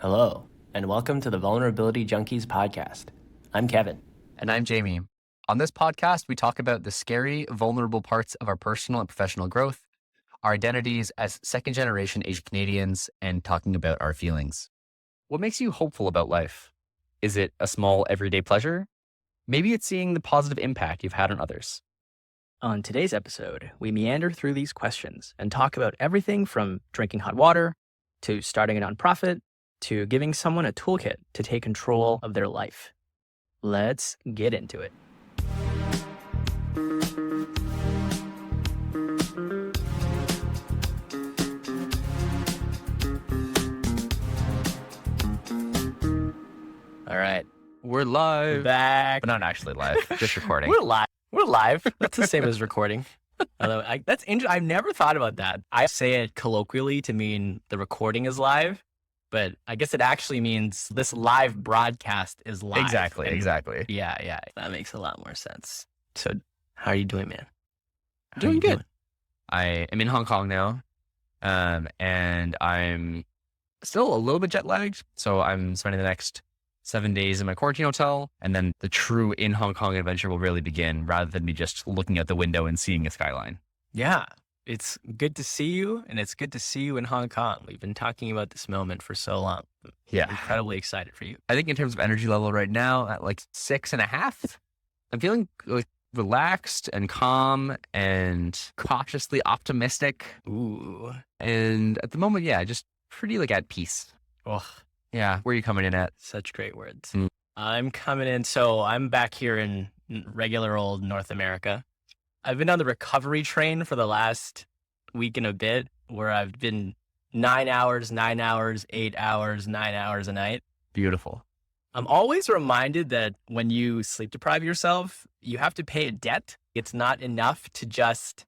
Hello, and welcome to the Vulnerability Junkies podcast. I'm Kevin. And I'm Jamie. On this podcast, we talk about the scary, vulnerable parts of our personal and professional growth, our identities as second-generation Asian Canadians, and talking about our feelings. What makes you hopeful about life? Is it a small, everyday pleasure? Maybe it's seeing the positive impact you've had on others. On today's episode, we meander through these questions and talk about everything from drinking hot water, to starting a nonprofit, to giving someone a toolkit to take control of their life. Let's get into it. All right, We're live. Back. But not actually live, just recording. We're live. We're live. That's the same as recording. Although that's interesting. I've never thought about that. I say it colloquially to mean the recording is live, but I guess it actually means this live broadcast is live. Exactly. Yeah, that makes a lot more sense. So, how are you doing, man? How Doing are you good. I am in Hong Kong now, and I'm still a little bit jet lagged. So I'm spending the next 7 days in my quarantine hotel, and then the true in Hong Kong adventure will really begin rather than me just looking out the window and seeing a skyline. Yeah, it's good to see you, and it's good to see you in Hong Kong. We've been talking about this moment for so long. Yeah. Incredibly excited for you. I think in terms of energy level right now, at like 6.5, I'm feeling like relaxed and calm and cautiously optimistic. Ooh. And at the moment, yeah, just pretty like at peace. Oh, Yeah. Where are you coming in at? such great words. Mm. I'm coming in. So I'm back here in regular old North America. I've been on the recovery train for the last week and a bit, where I've been 9 hours, 9 hours, 8 hours, 9 hours a night. Beautiful. I'm always reminded that when you sleep deprive yourself, you have to pay a debt. It's not enough to just,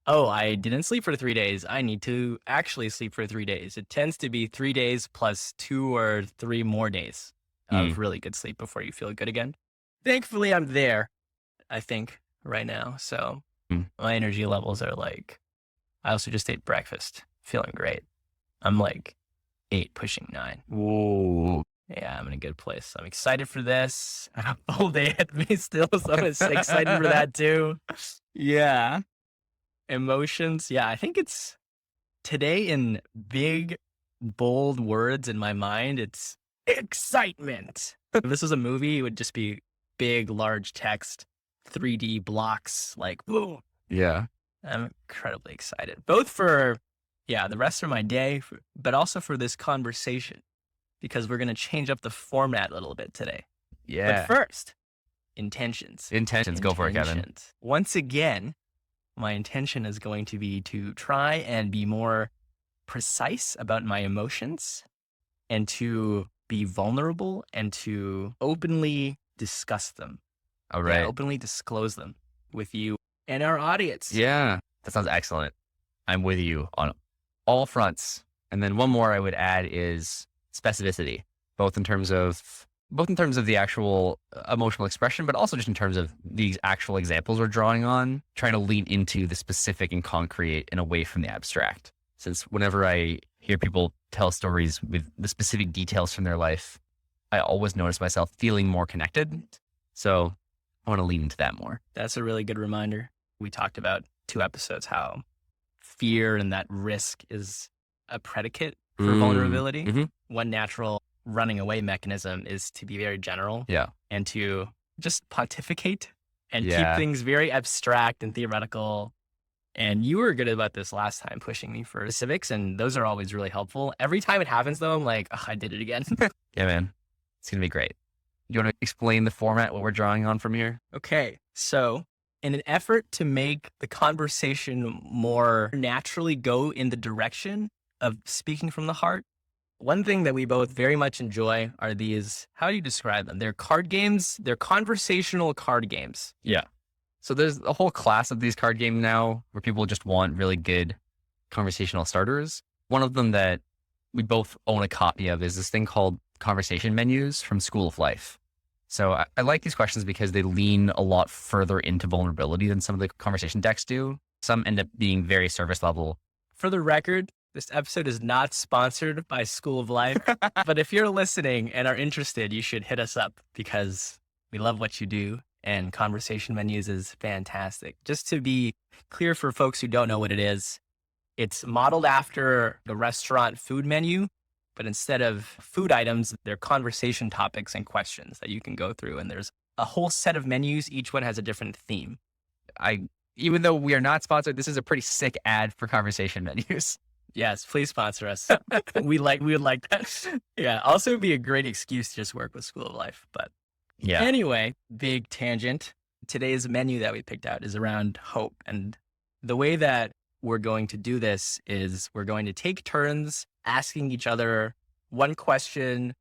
oh, I didn't sleep for 3 days. I need to actually sleep for 3 days. It tends to be 3 days plus 2 or 3 more days of really good sleep before you feel good again. Thankfully, I'm there, I think, right now. So my energy levels are like, I also just ate breakfast, feeling great. I'm like 8 pushing 9. Ooh. Yeah, I'm in a good place. I'm excited for this. I have a full day at me still, so I'm excited for that too. Yeah. Emotions. Yeah, I think it's today in big, bold words in my mind. It's excitement. If this was a movie, it would just be big, large text, 3D blocks, like, boom. Yeah. I'm incredibly excited, both for, the rest of my day, but also for this conversation, because we're going to change up the format a little bit today. Yeah. But first, intentions. Go for it, Kevin. Intentions. Once again, my intention is going to be to try and be more precise about my emotions and to be vulnerable and to openly discuss them. All right. Yeah, openly disclose them with you and our audience. Yeah. That sounds excellent. I'm with you on all fronts. And then one more I would add is specificity, both in terms of the actual emotional expression, but also just in terms of these actual examples we're drawing on, trying to lean into the specific and concrete and away from the abstract. Since whenever I hear people tell stories with the specific details from their life, I always notice myself feeling more connected. So I want to lean into that more. That's a really good reminder. We talked about 2 episodes how fear and that risk is a predicate for vulnerability. Mm-hmm. One natural running away mechanism is to be very general and to just pontificate and keep things very abstract and theoretical. And you were good about this last time, pushing me for specifics, and those are always really helpful. Every time it happens, though, I'm like, I did it again. Yeah, man. It's going to be great. You want to explain the format, what we're drawing on from here? Okay, so in an effort to make the conversation more naturally go in the direction of speaking from the heart, one thing that we both very much enjoy are these, how do you describe them? They're card games. They're conversational card games. Yeah. So there's a whole class of these card games now where people just want really good conversational starters. One of them that we both own a copy of is this thing called conversation menus from School of Life. So I like these questions because they lean a lot further into vulnerability than some of the conversation decks do. Some end up being very surface level. For the record, This episode is not sponsored by School of Life, but if you're listening and are interested, you should hit us up because we love what you do and conversation menus is fantastic. Just to be clear for folks who don't know what it is, it's modeled after the restaurant food menu, but instead of food items, they're conversation topics and questions that you can go through. And there's a whole set of menus. Each one has a different theme. Even though we are not sponsored, this is a pretty sick ad for conversation menus. Yes, please sponsor us. we would like that. Yeah. Also it'd be a great excuse to just work with School of Life. But Yeah. anyway, big tangent. Today's menu that we picked out is around hope. And the way that we're going to do this is we're going to take turns asking each other one question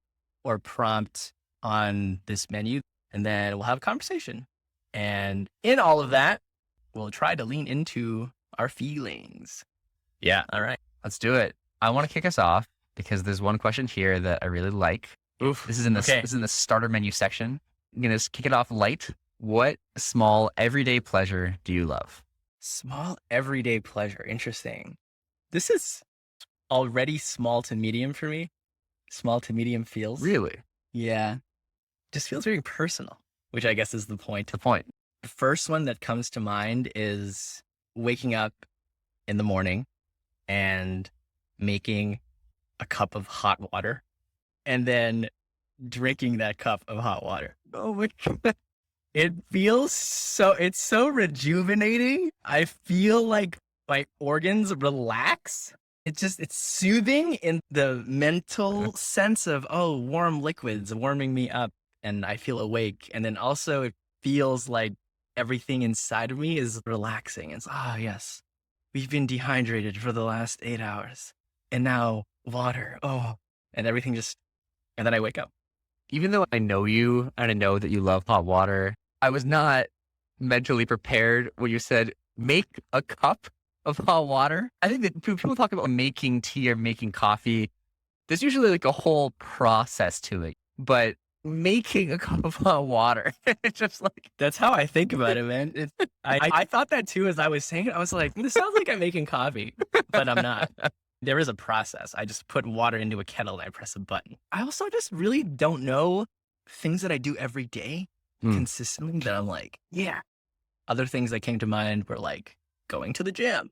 or prompt on this menu, and then we'll have a conversation. And in all of that, we'll try to lean into our feelings. Yeah. All right. Let's do it. I want to kick us off because there's one question here that I really like. Oof. This is in the starter menu section. I'm going to kick it off light. What small everyday pleasure do you love? Small everyday pleasure. Interesting. This is already small to medium for me. Small to medium feels. Really? Yeah. Just feels very personal, which I guess is the point. The point. The first one that comes to mind is waking up in the morning and making a cup of hot water and then drinking that cup of hot water. Oh my God. It's so rejuvenating. I feel like my organs relax. It's soothing in the mental sense of, oh, warm liquids warming me up and I feel awake. And then also it feels like everything inside of me is relaxing. It's, yes, we've been dehydrated for the last 8 hours and now water. Oh, and everything and then I wake up. Even though I know you and I know that you love hot water, I was not mentally prepared when you said make a cup of hot water. I think that people talk about making tea or making coffee. There's usually like a whole process to it, but making a cup of hot water, it's just like, that's how I think about it, man. I thought that too as I was saying it. I was like, this sounds like I'm making coffee, but I'm not. There is a process. I just put water into a kettle and I press a button. I also just really don't know things that I do every day consistently that I'm like, yeah. Other things that came to mind were like going to the gym.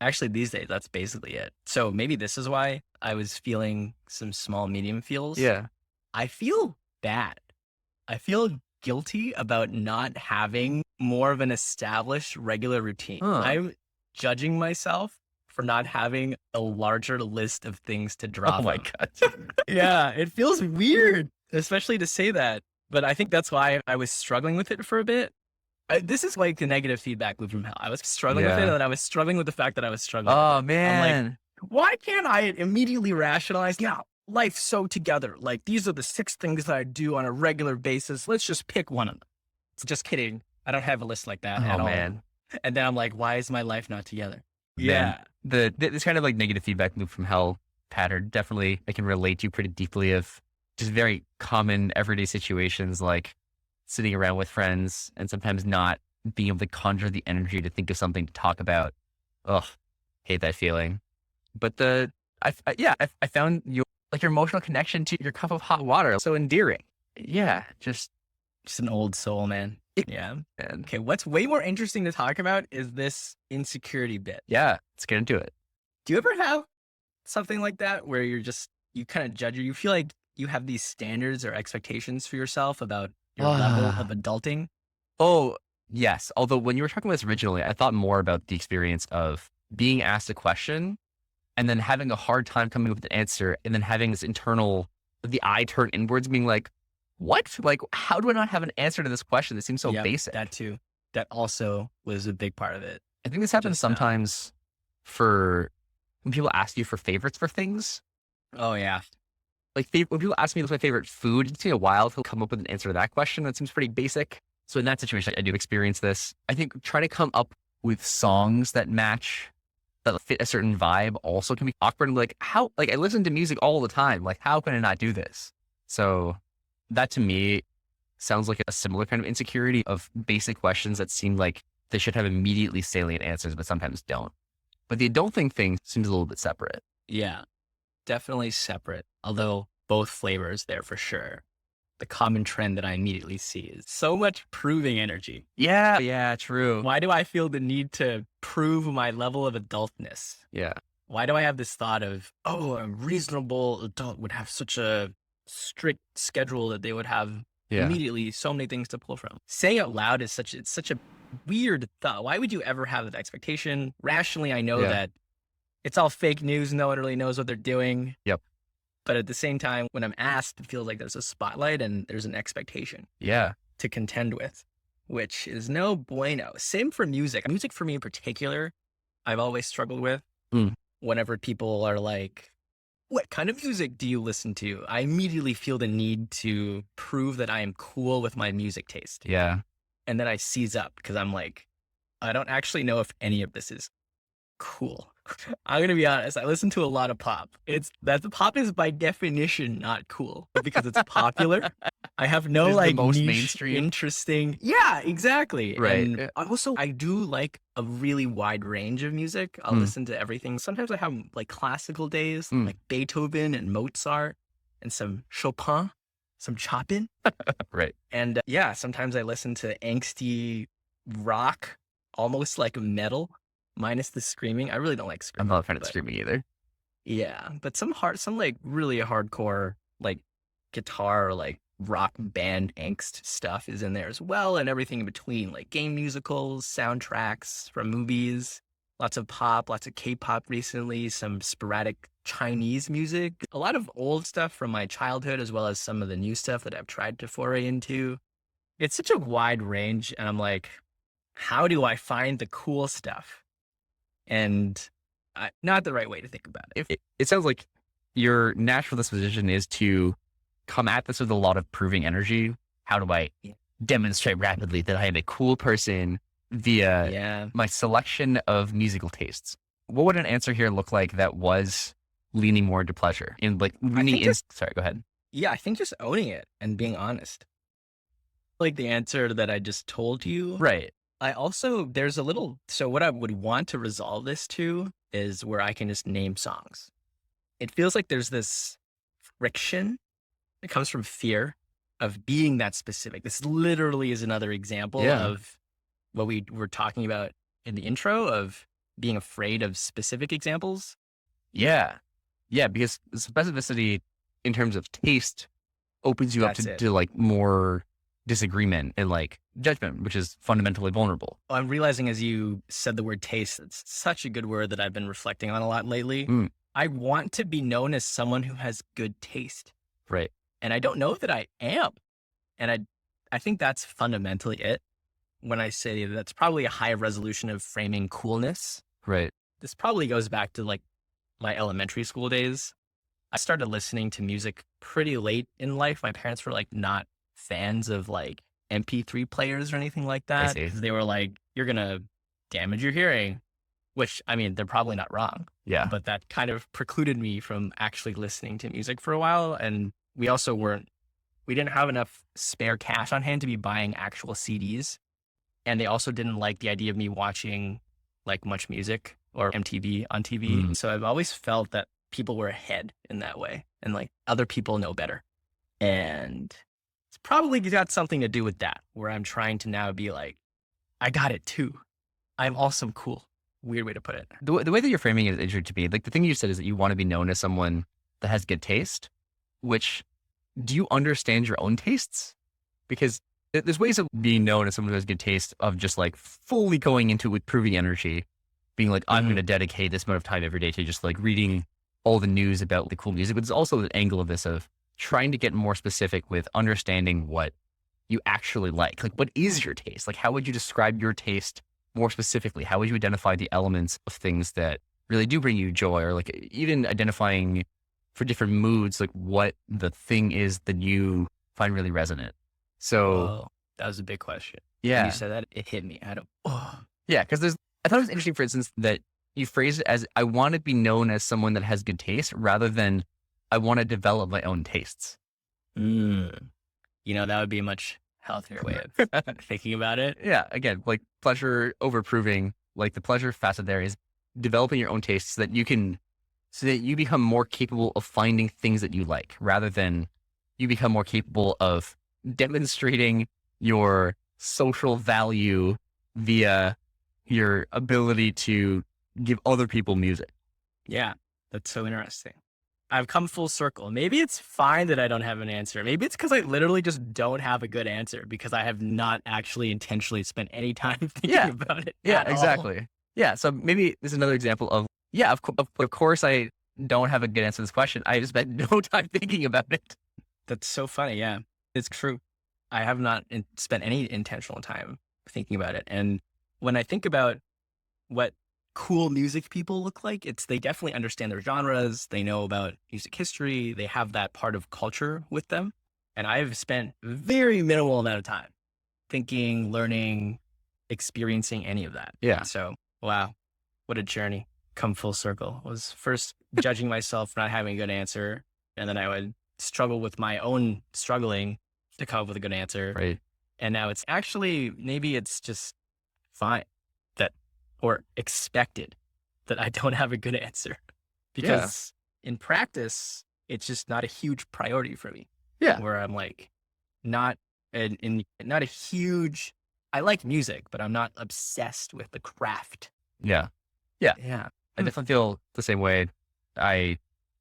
Actually, these days, that's basically it. So maybe this is why I was feeling some small, medium feels. yeah. I feel bad. I feel guilty about not having more of an established regular routine. I'm judging myself for not having a larger list of things to drop. Oh my God. Yeah, it feels weird, especially to say that. But I think that's why I was struggling with it for a bit. This is like the negative feedback loop from hell. I was struggling with it, and then I was struggling with the fact that I was struggling. Oh with it. man. I'm like, why can't I immediately rationalize? Yeah, life's so together. Like these are the 6 things that I do on a regular basis. Let's just pick one of them. Just kidding. I don't have a list like that at all. Man. And then I'm like, why is my life not together? Man. This kind of like negative feedback loop from hell pattern, definitely I can relate to pretty deeply of just very common everyday situations like sitting around with friends and sometimes not being able to conjure the energy to think of something to talk about. Ugh, hate that feeling. But I found your emotional connection to your cup of hot water so endearing. Yeah, just an old soul, man. Yeah. And Okay, what's way more interesting to talk about is this insecurity bit. yeah, let's get into it. Do you ever have something like that where you kind of judge, or you feel like you have these standards or expectations for yourself about your level of adulting? Oh, yes. Although when you were talking about this originally, I thought more about the experience of being asked a question and then having a hard time coming up with an answer and then having this internal, the eye turn inwards being like, what? Like, how do I not have an answer to this question that seems so basic? That too. That also was a big part of it. I think this happens sometimes for when people ask you for favorites for things. Oh, yeah. Like when people ask me what's my favorite food, it takes me a while to come up with an answer to that question. That seems pretty basic. So in that situation, I do experience this. I think trying to come up with songs that match, that fit a certain vibe also can be awkward. And like, I listen to music all the time. Like, how can I not do this? So that to me sounds like a similar kind of insecurity of basic questions that seem like they should have immediately salient answers, but sometimes don't. But the adulting thing seems a little bit separate. Yeah, definitely separate, although both flavors there for sure. The common trend that I immediately see is so much proving energy. Yeah. Yeah. True. Why do I feel the need to prove my level of adultness? Yeah. Why do I have this thought of, oh, a reasonable adult would have such a strict schedule that they would have Yeah. immediately so many things to pull from? Saying out loud is it's such a weird thought. Why would you ever have that expectation? Rationally, I know Yeah. that it's all fake news. No one really knows what they're doing. Yep. But at the same time, when I'm asked, it feels like there's a spotlight and there's an expectation Yeah. to contend with, which is no bueno. Same for music. Music for me in particular, I've always struggled with. Mm. Whenever people are like, what kind of music do you listen to? I immediately feel the need to prove that I am cool with my music taste. Yeah. And then I seize up because I'm like, I don't actually know if any of this is cool. I'm going to be honest. I listen to a lot of pop. The pop is by definition not cool because it's popular. I have no It's the like most niche, mainstream. interesting. Yeah, exactly. Right. And I do like a really wide range of music. I'll listen to everything. Sometimes I have like classical days, like Beethoven and Mozart and some Chopin, some Chopin. Right. And sometimes I listen to angsty rock, almost like metal, minus the screaming. I really don't like screaming. I'm not a fan of screaming either. Yeah, but some like really hardcore like guitar or like rock band angst stuff is in there as well, and everything in between, like game musicals, soundtracks from movies, lots of pop, lots of K-pop recently, some sporadic Chinese music, a lot of old stuff from my childhood, as well as some of the new stuff that I've tried to foray into. It's such a wide range, and I'm like, how do I find the cool stuff? And not the right way to think about it. It sounds like your natural disposition is to come at this with a lot of proving energy. How do I demonstrate rapidly that I am a cool person via my selection of musical tastes? What would an answer here look like that was leaning more into pleasure? Sorry, go ahead. Yeah, I think just owning it and being honest. Like the answer that I just told you. Right. So what I would want to resolve this to is where I can just name songs. It feels like there's this friction that comes from fear of being that specific. This literally is another example of what we were talking about in the intro of being afraid of specific examples. Yeah. Yeah, because specificity in terms of taste opens you up to like more disagreement and like judgment, which is fundamentally vulnerable. I'm realizing as you said the word taste, it's such a good word that I've been reflecting on a lot lately. I want to be known as someone who has good taste. Right. And I don't know that I am. And I think that's fundamentally it. When I say that's probably a high resolution of framing coolness. Right. This probably goes back to like my elementary school days. I started listening to music pretty late in life. My parents were like not fans of like MP3 players or anything like that. They were like, you're going to damage your hearing, which I mean, they're probably not wrong. Yeah. But that kind of precluded me from actually listening to music for a while. And we also we didn't have enough spare cash on hand to be buying actual CDs. And they also didn't like the idea of me watching like much music or MTV on TV. So I've always felt that people were ahead in that way and like other people know better. And it's probably got something to do with that, where I'm trying to now be like, I got it too. I'm awesome, cool. Weird way to put it. The way that you're framing it is interesting to me. Like the thing you said is that you want to be known as someone that has good taste, which do you understand your own tastes? Because there's ways of being known as someone who has good taste of just like fully going into it with proving energy, being like, I'm going to dedicate this amount of time every day to just like reading all the news about the cool music. But there's also the angle of this of trying to get more specific with understanding what you actually like. Like, what is your taste? Like, how would you describe your taste more specifically? How would you identify the elements of things that really do bring you joy, or like even identifying for different moods, like what the thing is that you find really resonant? So that was a big question. Yeah. When you said that, it hit me. Yeah. Cause I thought it was interesting, for instance, that you phrased it as, I want to be known as someone that has good taste, rather than I want to develop my own tastes. You know, that would be a much healthier way of thinking about it. Yeah. Again, like pleasure over proving, like the pleasure facet there is developing your own tastes so that you can so that you become more capable of finding things that you like, rather than you become more capable of demonstrating your social value via your ability to give other people music. Yeah, that's so interesting. I've come full circle. Maybe it's fine that I don't have an answer. Maybe it's because I literally just don't have a good answer because I have not actually intentionally spent any time thinking Yeah. about it. Yeah, at all. exactly. Yeah. So maybe this is another example of, of course I don't have a good answer to this question. I just spent no time thinking about it. That's so funny. Yeah, it's true. I have not spent any intentional time thinking about it. And when I think about what cool music people look like, they definitely understand their genres. They know about music history. They have that part of culture with them. And I've spent very minimal amount of time thinking, learning, experiencing any of that. Yeah. So, wow, what a journey. Come full circle. I was first judging myself for not having a good answer. And then I would struggle with my own struggling to come up with a good answer. Right. And now it's actually, maybe it's just fine that, or expected that I don't have a good answer, because in practice, it's just not a huge priority for me. Yeah. Where I'm like, not a huge, I like music, but I'm not obsessed with the craft. Yeah. Yeah. I definitely feel the same way. I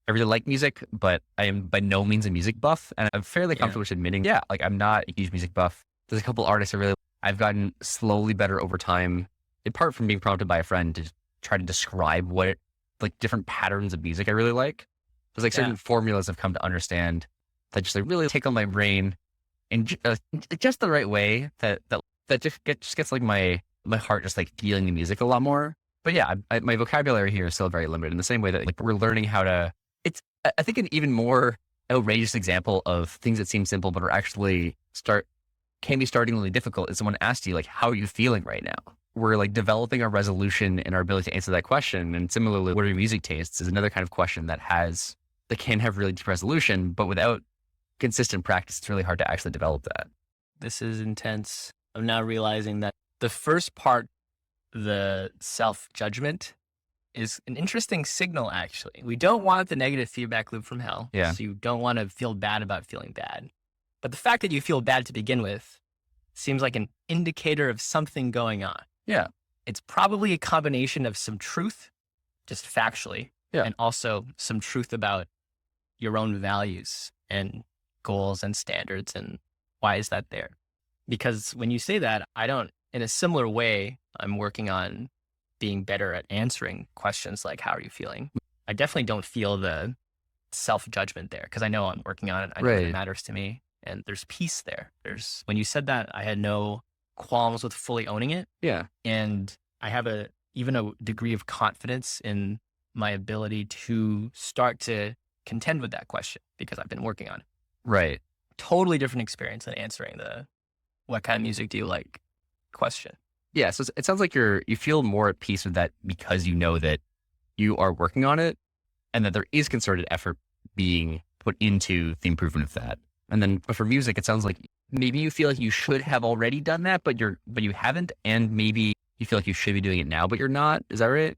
really like music, but I am by no means a music buff, and I'm fairly comfortable with admitting, like I'm not a huge music buff. There's a couple artists I've gotten slowly better over time, apart from being prompted by a friend to try to describe like different patterns of music I really like. There's like certain formulas I've come to understand that just like really tickle my brain in just the right way that just gets like my heart just like feeling the music a lot more. But yeah, my vocabulary here is still very limited, in the same way that like we're learning how to. It's, I think, an even more outrageous example of things that seem simple but are actually can be startlingly difficult is someone asks you like, how are you feeling right now? We're like developing our resolution and our ability to answer that question. And similarly, what are your music tastes is another kind of question that can have really deep resolution, but without consistent practice, it's really hard to actually develop that. This is intense. I'm now realizing that the first part, the self-judgment, is an interesting signal, actually. We don't want the negative feedback loop from hell. Yeah. So you don't want to feel bad about feeling bad. But the fact that you feel bad to begin with seems like an indicator of something going on. Yeah. It's probably a combination of some truth, just factually, and also some truth about your own values and goals and standards, and why is that there? Because when you say that, in a similar way, I'm working on being better at answering questions like, how are you feeling? I definitely don't feel the self-judgment there, because I know I'm working on it. I know that it matters to me, and there's peace there. When you said that, I had no qualms with fully owning it. Yeah. And I have even a degree of confidence in my ability to start to contend with that question, because I've been working on it. Right. Totally different experience than answering the what kind of music do you like question. Yeah. So it sounds like you feel more at peace with that because you know that you are working on it and that there is concerted effort being put into the improvement of that. And then for music, it sounds like maybe you feel like you should have already done that, but you haven't. And maybe you feel like you should be doing it now, but you're not. Is that right?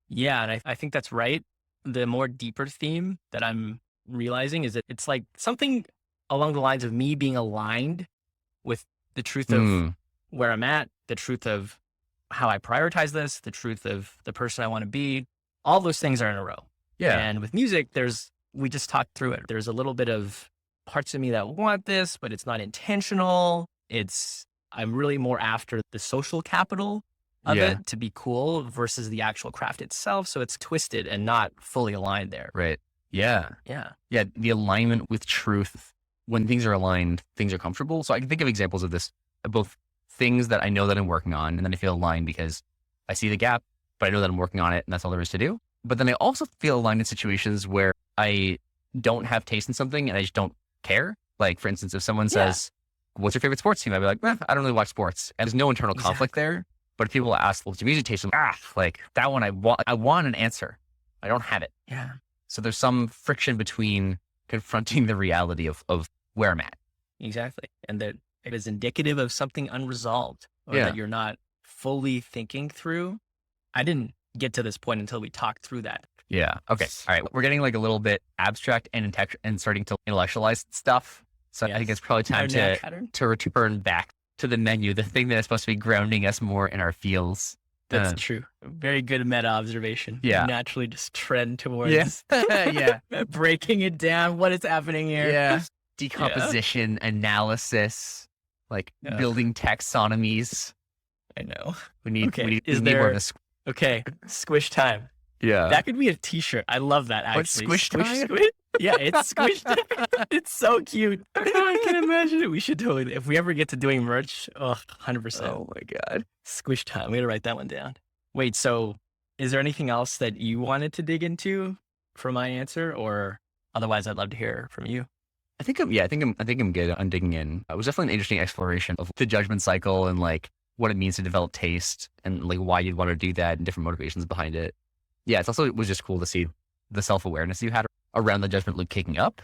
Yeah. And I think that's right. The more deeper theme that I'm realizing is that it's like something along the lines of me being aligned with the truth of where I'm at, the truth of how I prioritize this, the truth of the person I want to be. All those things are in a row. Yeah. And with music, we just talked through it. There's a little bit of parts of me that want this, but it's not intentional. I'm really more after the social capital of it to be cool versus the actual craft itself. So it's twisted and not fully aligned there. Right. Yeah. Yeah. Yeah. The alignment with truth. When things are aligned, things are comfortable. So I can think of examples of this, both things that I know that I'm working on, and then I feel aligned because I see the gap, but I know that I'm working on it and that's all there is to do. But then I also feel aligned in situations where I don't have taste in something and I just don't care. Like, for instance, if someone says, what's your favorite sports team? I'd be like, I don't really watch sports. And there's no internal conflict there. But if people ask, what's your music taste? Like that one, I want an answer. I don't have it. Yeah. So there's some friction between confronting the reality of where I'm at. Exactly. And that it is indicative of something unresolved, or that you're not fully thinking through. I didn't get to this point until we talked through that. Yeah. Okay. All right. We're getting like a little bit abstract and starting to intellectualize stuff. So I think it's probably time to return back to the menu, the thing that is supposed to be grounding us more in our feels. That's true. Very good meta observation. Yeah. We naturally just trend towards yeah. breaking it down. What is happening here? Yeah. Decomposition, analysis, like building taxonomies. I know. We need, Okay. we need more of a Okay. Squish time. Yeah. That could be a t-shirt. I love that actually. What, squish time? Yeah, it's squish time. It's so cute. I can imagine it. We should totally, if we ever get to doing merch, 100%. Oh my God. Squish time. We gotta write that one down. Wait, so is there anything else that you wanted to dig into for my answer, or otherwise I'd love to hear from you? I think I'm good on digging in. It was definitely an interesting exploration of the judgment cycle and like what it means to develop taste and like why you'd want to do that and different motivations behind it. Yeah, it was just cool to see the self-awareness you had around the judgment loop kicking up.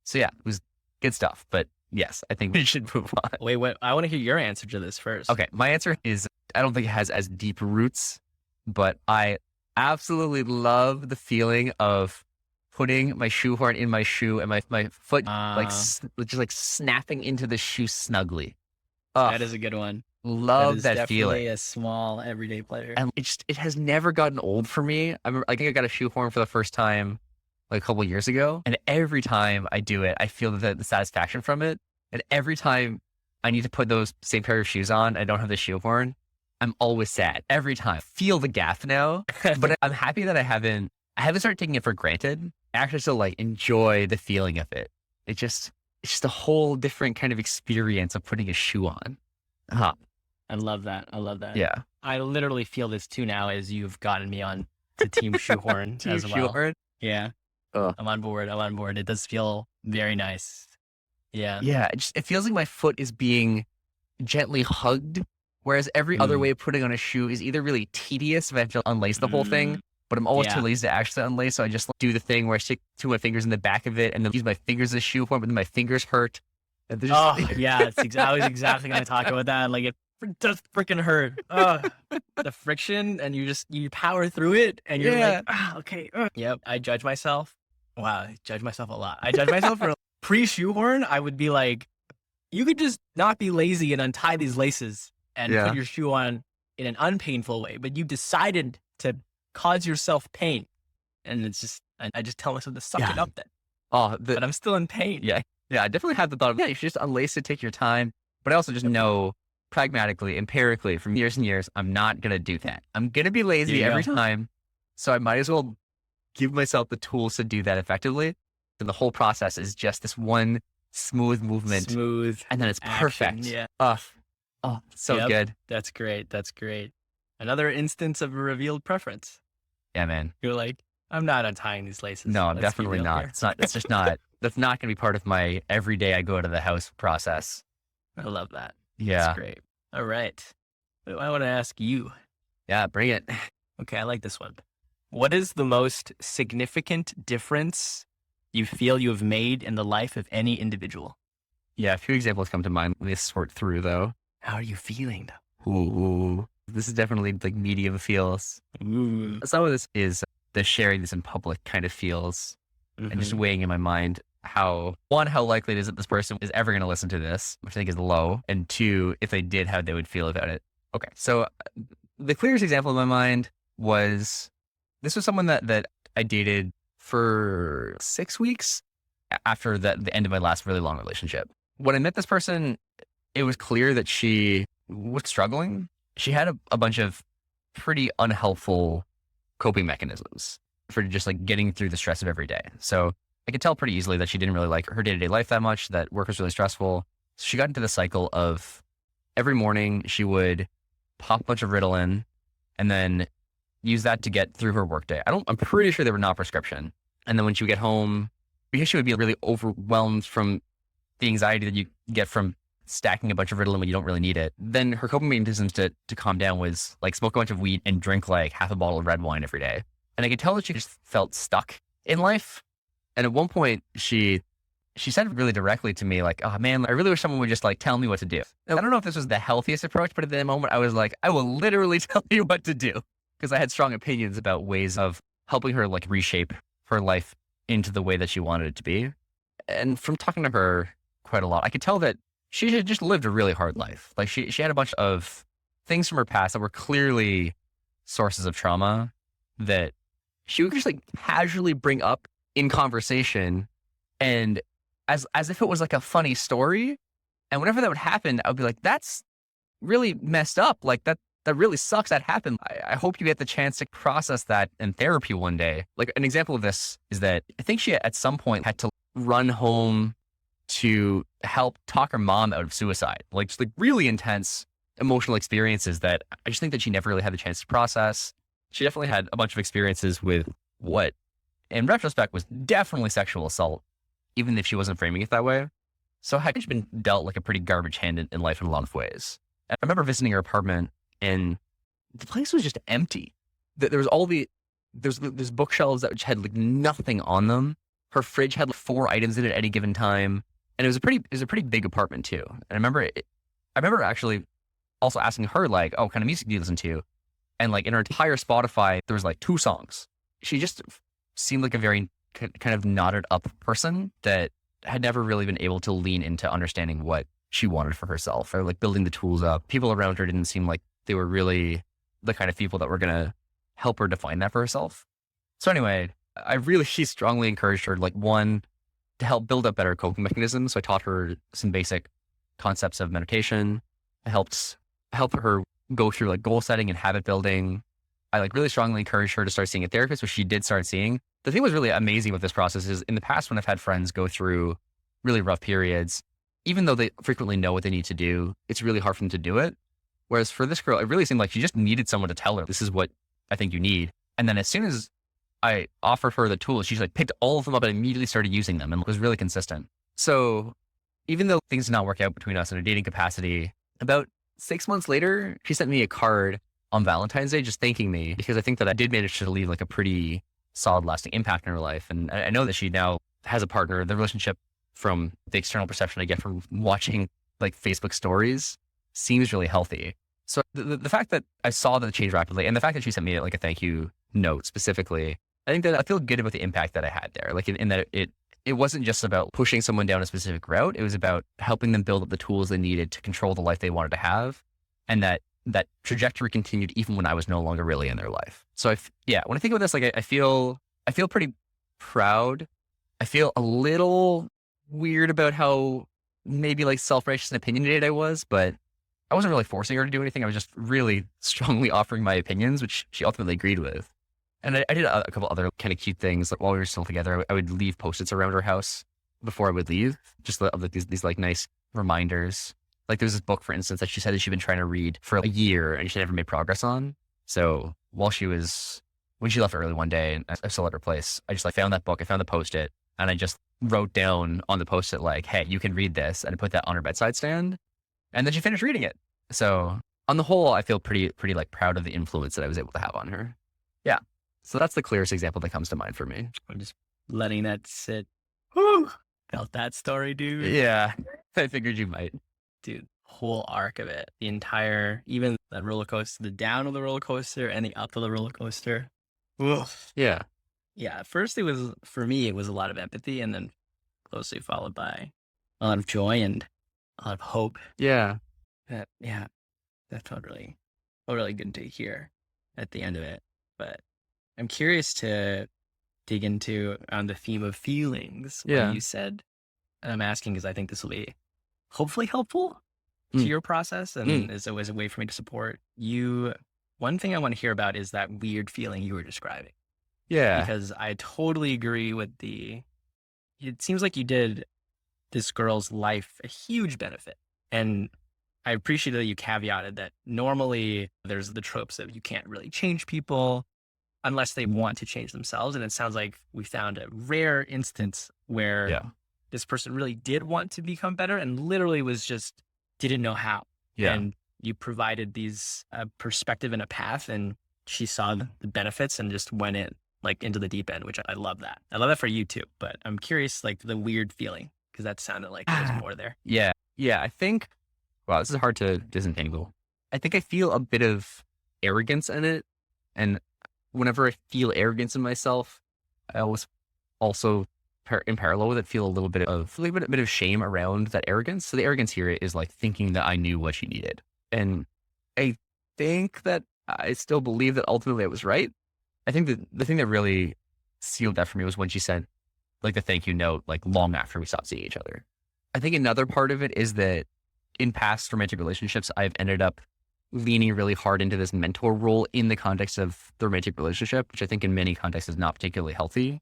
So yeah, it was good stuff. But yes, I think we should move on. Wait, I want to hear your answer to this first. Okay, my answer is I don't think it has as deep roots, but I absolutely love the feeling of putting my shoehorn in my shoe and my foot just like snapping into the shoe snugly. That is a good one. Love that feeling. A small everyday pleasure. And it has never gotten old for me. I think I got a shoehorn for the first time like a couple of years ago. And every time I do it, I feel the satisfaction from it. And every time I need to put those same pair of shoes on, I don't have the shoehorn, I'm always sad. Every time. Feel the gap now. But I'm happy that I haven't started taking it for granted. I actually still like enjoy the feeling of it. It's just a whole different kind of experience of putting a shoe on. I love that. Yeah. I literally feel this too now as you've gotten me on to team shoehorn as well. Shoehorn? Yeah. I'm on board. It does feel very nice. Yeah. Yeah. It feels like my foot is being gently hugged, whereas every other way of putting on a shoe is either really tedious if I have to unlace the whole thing, but I'm always too lazy to actually unlace. So I just do the thing where I stick two of my fingers in the back of it and then use my fingers as shoehorn, but then my fingers hurt. And yeah. I was exactly going to talk about that. Like it does freaking hurt. The friction, and you power through it, and you're like, okay. Yep. I judge myself. Wow, I judge myself a lot. I judge myself for pre-shoehorn. I would be like, you could just not be lazy and untie these laces and put your shoe on in an unpainful way, but you decided to cause yourself pain, and it's just I just tell myself to suck it up then. But I'm still in pain. Yeah. I definitely have the thought of you should just unlace it, take your time. But I also just know pragmatically, empirically, from years and years, I'm not going to do that. I'm going to be lazy every time. So I might as well give myself the tools to do that effectively. And the whole process is just this one smooth movement. And then it's perfect. Yeah. So good. That's great. Another instance of a revealed preference. Yeah, man. You're like, I'm not untying these laces. No, I'm definitely not. It's just not. That's not going to be part of my everyday I go out of the house process. I love that. Yeah. That's great. All right. I want to ask you. Yeah, bring it. Okay, I like this one. What is the most significant difference you feel you have made in the life of any individual? Yeah, a few examples come to mind. Let me sort through, though. How are you feeling, though? Ooh. This is definitely like medium feels. Ooh. Some of this is the sharing this in public kind of feels and just weighing in my mind how likely it is that this person is ever going to listen to this, which I think is low. And two, if they did, how they would feel about it. Okay. So the clearest example in my mind was this was someone that I dated for 6 weeks after the end of my last really long relationship. When I met this person, it was clear that she was struggling. She had a bunch of pretty unhelpful coping mechanisms for just like getting through the stress of every day. So I could tell pretty easily that she didn't really like her day-to-day life that much, that work was really stressful. So she got into the cycle of every morning she would pop a bunch of Ritalin and then use that to get through her workday. I'm pretty sure they were not prescription. And then when she would get home, because she would be really overwhelmed from the anxiety that you get from stacking a bunch of Ritalin when you don't really need it, then her coping mechanisms to calm down was like smoke a bunch of weed and drink like half a bottle of red wine every day. And I could tell that she just felt stuck in life. And at one point she said really directly to me, like, oh man, I really wish someone would just like tell me what to do. And I don't know if this was the healthiest approach, but at that moment I was like, I will literally tell you what to do. Because I had strong opinions about ways of helping her like reshape her life into the way that she wanted it to be. And from talking to her quite a lot, I could tell that she had just lived a really hard life. Like she had a bunch of things from her past that were clearly sources of trauma that she would just like casually bring up in conversation, and as if it was like a funny story. And whenever that would happen, I would be like, that's really messed up. Like that really sucks that happened. I hope you get the chance to process that in therapy one day. Like an example of this is that I think she at some point had to run home to help talk her mom out of suicide. Like just like really intense emotional experiences that I just think that she never really had the chance to process. She definitely had a bunch of experiences with what in retrospect was definitely sexual assault, even if she wasn't framing it that way. So had been dealt like a pretty garbage hand in life in a lot of ways. I remember visiting her apartment and the place was just empty. There was there's bookshelves that had like nothing on them. Her fridge had like 4 items in it at any given time. And it was a pretty big apartment too. And I remember actually also asking her like, oh, what kind of music do you listen to? And like in her entire Spotify, there was like 2 songs. She just seemed like a very kind of knotted up person that had never really been able to lean into understanding what she wanted for herself or like building the tools up. People around her didn't seem like they were really the kind of people that were going to help her define that for herself. So anyway, she strongly encouraged her, like one, to help build up better coping mechanisms. So I taught her some basic concepts of meditation. I helped her go through like goal setting and habit building. I like really strongly encouraged her to start seeing a therapist, which she did start seeing. The thing was really amazing with this process is in the past when I've had friends go through really rough periods, even though they frequently know what they need to do, it's really hard for them to do it. Whereas for this girl, it really seemed like she just needed someone to tell her, this is what I think you need. And then as soon as I offered her the tools, she just like picked all of them up and immediately started using them and was really consistent. So even though things did not work out between us in a dating capacity, about 6 months later, she sent me a card on Valentine's Day just thanking me because I think that I did manage to leave like a pretty solid lasting impact in her life. And I know that she now has a partner. The relationship from the external perception I get from watching like Facebook stories seems really healthy. So the fact that I saw the change rapidly and the fact that she sent me like a thank you note specifically, I think that I feel good about the impact that I had there. Like in that it wasn't just about pushing someone down a specific route. It was about helping them build up the tools they needed to control the life they wanted to have. And that trajectory continued even when I was no longer really in their life. So when I think about this, like I feel pretty proud. I feel a little weird about how maybe like self-righteous and opinionated I was, but I wasn't really forcing her to do anything. I was just really strongly offering my opinions, which she ultimately agreed with. And I did a couple other kind of cute things. Like while we were still together, I would leave Post-its around her house before I would leave, just these like nice reminders. Like there was this book, for instance, that she said that she'd been trying to read for a year and she never made progress on. So when she left early one day and I was still at her place, I just like found that book, I found the Post-it, and I just wrote down on the Post-it like, hey, you can read this, and I put that on her bedside stand. And then she finished reading it. So on the whole, I feel pretty like proud of the influence that I was able to have on her. Yeah. So that's the clearest example that comes to mind for me. I'm just letting that sit. Whew. Felt that story, dude. Yeah. I figured you might. Dude, whole arc of it. The entire, even that roller coaster, the down of the roller coaster and the up of the roller coaster. Oof. Yeah. Yeah. At first for me, it was a lot of empathy and then closely followed by a lot of joy and a lot of hope. Yeah. That felt really good to hear at the end of it. But I'm curious to dig into on the theme of feelings. Yeah. What you said, and I'm asking because I think this will be hopefully helpful to your process and is always a way for me to support you. One thing I want to hear about is that weird feeling you were describing. Yeah. Because I totally agree with it seems like you did this girl's life a huge benefit. And I appreciate that you caveated that normally there's the tropes of you can't really change people unless they want to change themselves. And it sounds like we found a rare instance where this person really did want to become better and literally didn't know how. Yeah. And you provided these perspective and a path, and she saw the benefits and just went into the deep end, which I love that. I love that for you too. But I'm curious, like the weird feeling, because that sounded like there's more there. Yeah. I think, wow, this is hard to disentangle. I think I feel a bit of arrogance in it. And whenever I feel arrogance in myself, I always also in parallel with it feel a little bit of shame around that arrogance. So the arrogance here is like thinking that I knew what she needed. And I think that I still believe that ultimately I was right. I think that the thing that really sealed that for me was when she sent like the thank you note, like long after we stopped seeing each other. I think another part of it is that in past romantic relationships, I've ended up leaning really hard into this mentor role in the context of the romantic relationship, which I think in many contexts is not particularly healthy.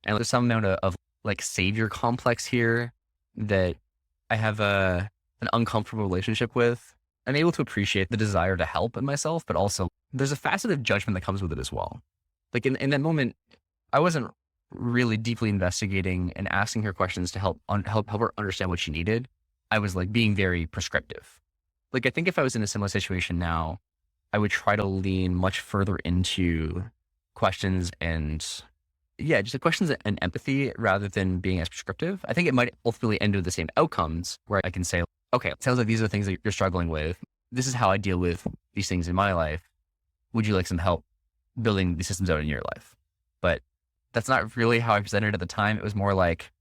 And there's some amount of like savior complex here that I have an uncomfortable relationship with. I'm able to appreciate the desire to help in myself, but also there's a facet of judgment that comes with it as well. Like in that moment, I wasn't really deeply investigating and asking her questions to help her understand what she needed. I was like being very prescriptive. Like I think if I was in a similar situation now, I would try to lean much further into questions and just the questions and empathy rather than being as prescriptive. I think it might ultimately end with the same outcomes where I can say, okay, it sounds like these are the things that you're struggling with. This is how I deal with these things in my life. Would you like some help building these systems out in your life? But that's not really how I presented at the time. It was more like,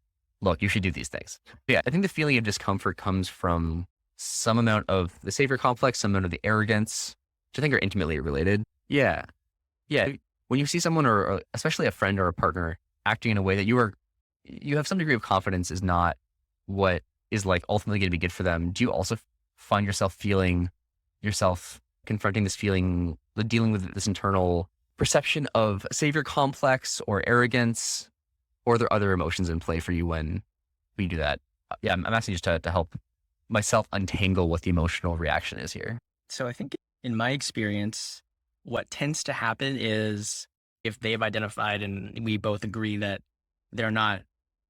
look, you should do these things. But yeah, I think the feeling of discomfort comes from some amount of the savior complex, some amount of the arrogance, which I think are intimately related. Yeah. Yeah. When you see someone or especially a friend or a partner acting in a way that you have some degree of confidence is not what is like ultimately going to be good for them, do you also find yourself confronting this feeling, dealing with this internal perception of savior complex or arrogance, or are there other emotions in play for you when we do that? Yeah, I'm asking just to help myself untangle what the emotional reaction is here. So I think in my experience, what tends to happen is if they've identified and we both agree that they're not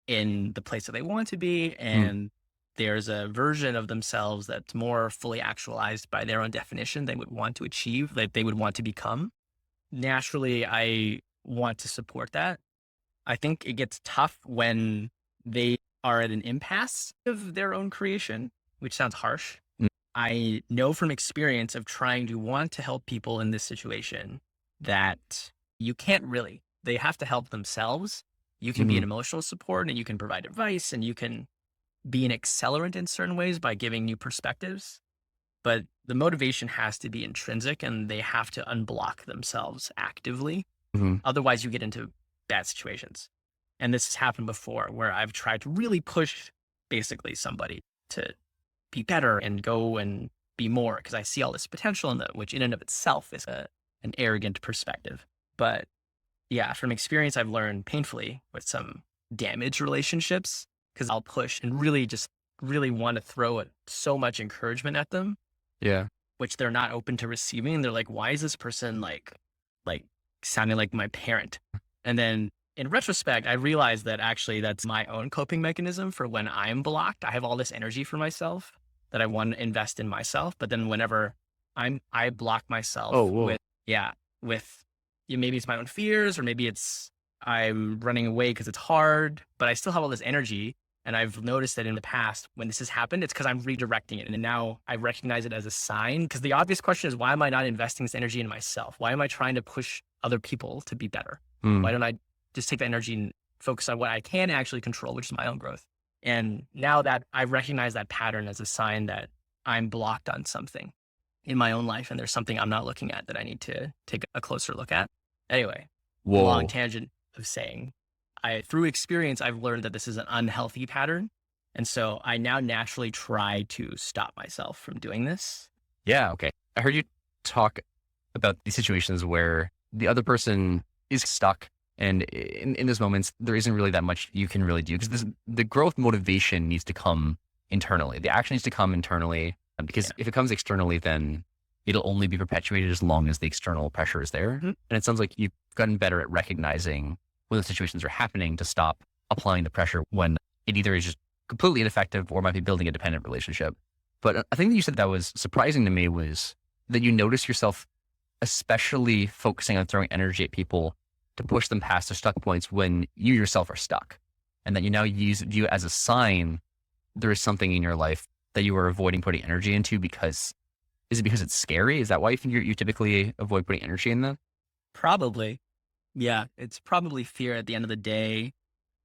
in the place that they want to be, and there's a version of themselves that's more fully actualized by their own definition they would want to achieve, that they would want to become. Naturally, I want to support that. I think it gets tough when they are at an impasse of their own creation, which sounds harsh. I know from experience of trying to want to help people in this situation that you can't really. They have to help themselves. You can be an emotional support and you can provide advice and you can be an accelerant in certain ways by giving new perspectives. But the motivation has to be intrinsic and they have to unblock themselves actively. Otherwise, you get into bad situations. And this has happened before where I've tried to really push basically somebody to be better and go and be more because I see all this potential in that, which in and of itself is an arrogant perspective. But yeah, from experience, I've learned painfully with some damaged relationships because I'll push and really want to throw so much encouragement at them. Yeah. Which they're not open to receiving. They're like, why is this person like sounding like my parent? And then in retrospect, I realized that actually that's my own coping mechanism for when I'm blocked. I have all this energy for myself that I want to invest in myself. But then whenever I block myself with maybe it's my own fears, or maybe it's I'm running away because it's hard, but I still have all this energy. And I've noticed that in the past, when this has happened, it's because I'm redirecting it. And now I recognize it as a sign. Because the obvious question is, why am I not investing this energy in myself? Why am I trying to push other people to be better? Why don't I just take the energy and focus on what I can actually control, which is my own growth? And now that I recognize that pattern as a sign that I'm blocked on something in my own life, and there's something I'm not looking at that I need to take a closer look at. Anyway, long tangent of saying, through experience, I've learned that this is an unhealthy pattern. And so I now naturally try to stop myself from doing this. Yeah. Okay. I heard you talk about these situations where the other person is stuck. And in those moments, there isn't really that much you can really do because the growth motivation needs to come internally. The action needs to come internally because if it comes externally, then it'll only be perpetuated as long as the external pressure is there. And it sounds like you've gotten better at recognizing when the situations are happening to stop applying the pressure when it either is just completely ineffective or might be building a dependent relationship. But I think that you said that was surprising to me was that you notice yourself especially focusing on throwing energy at people to push them past their stuck points when you yourself are stuck. And that you now view it as a sign there is something in your life that you are avoiding putting energy into is it because it's scary? Is that why you think you typically avoid putting energy in that? Probably. Yeah, it's probably fear at the end of the day.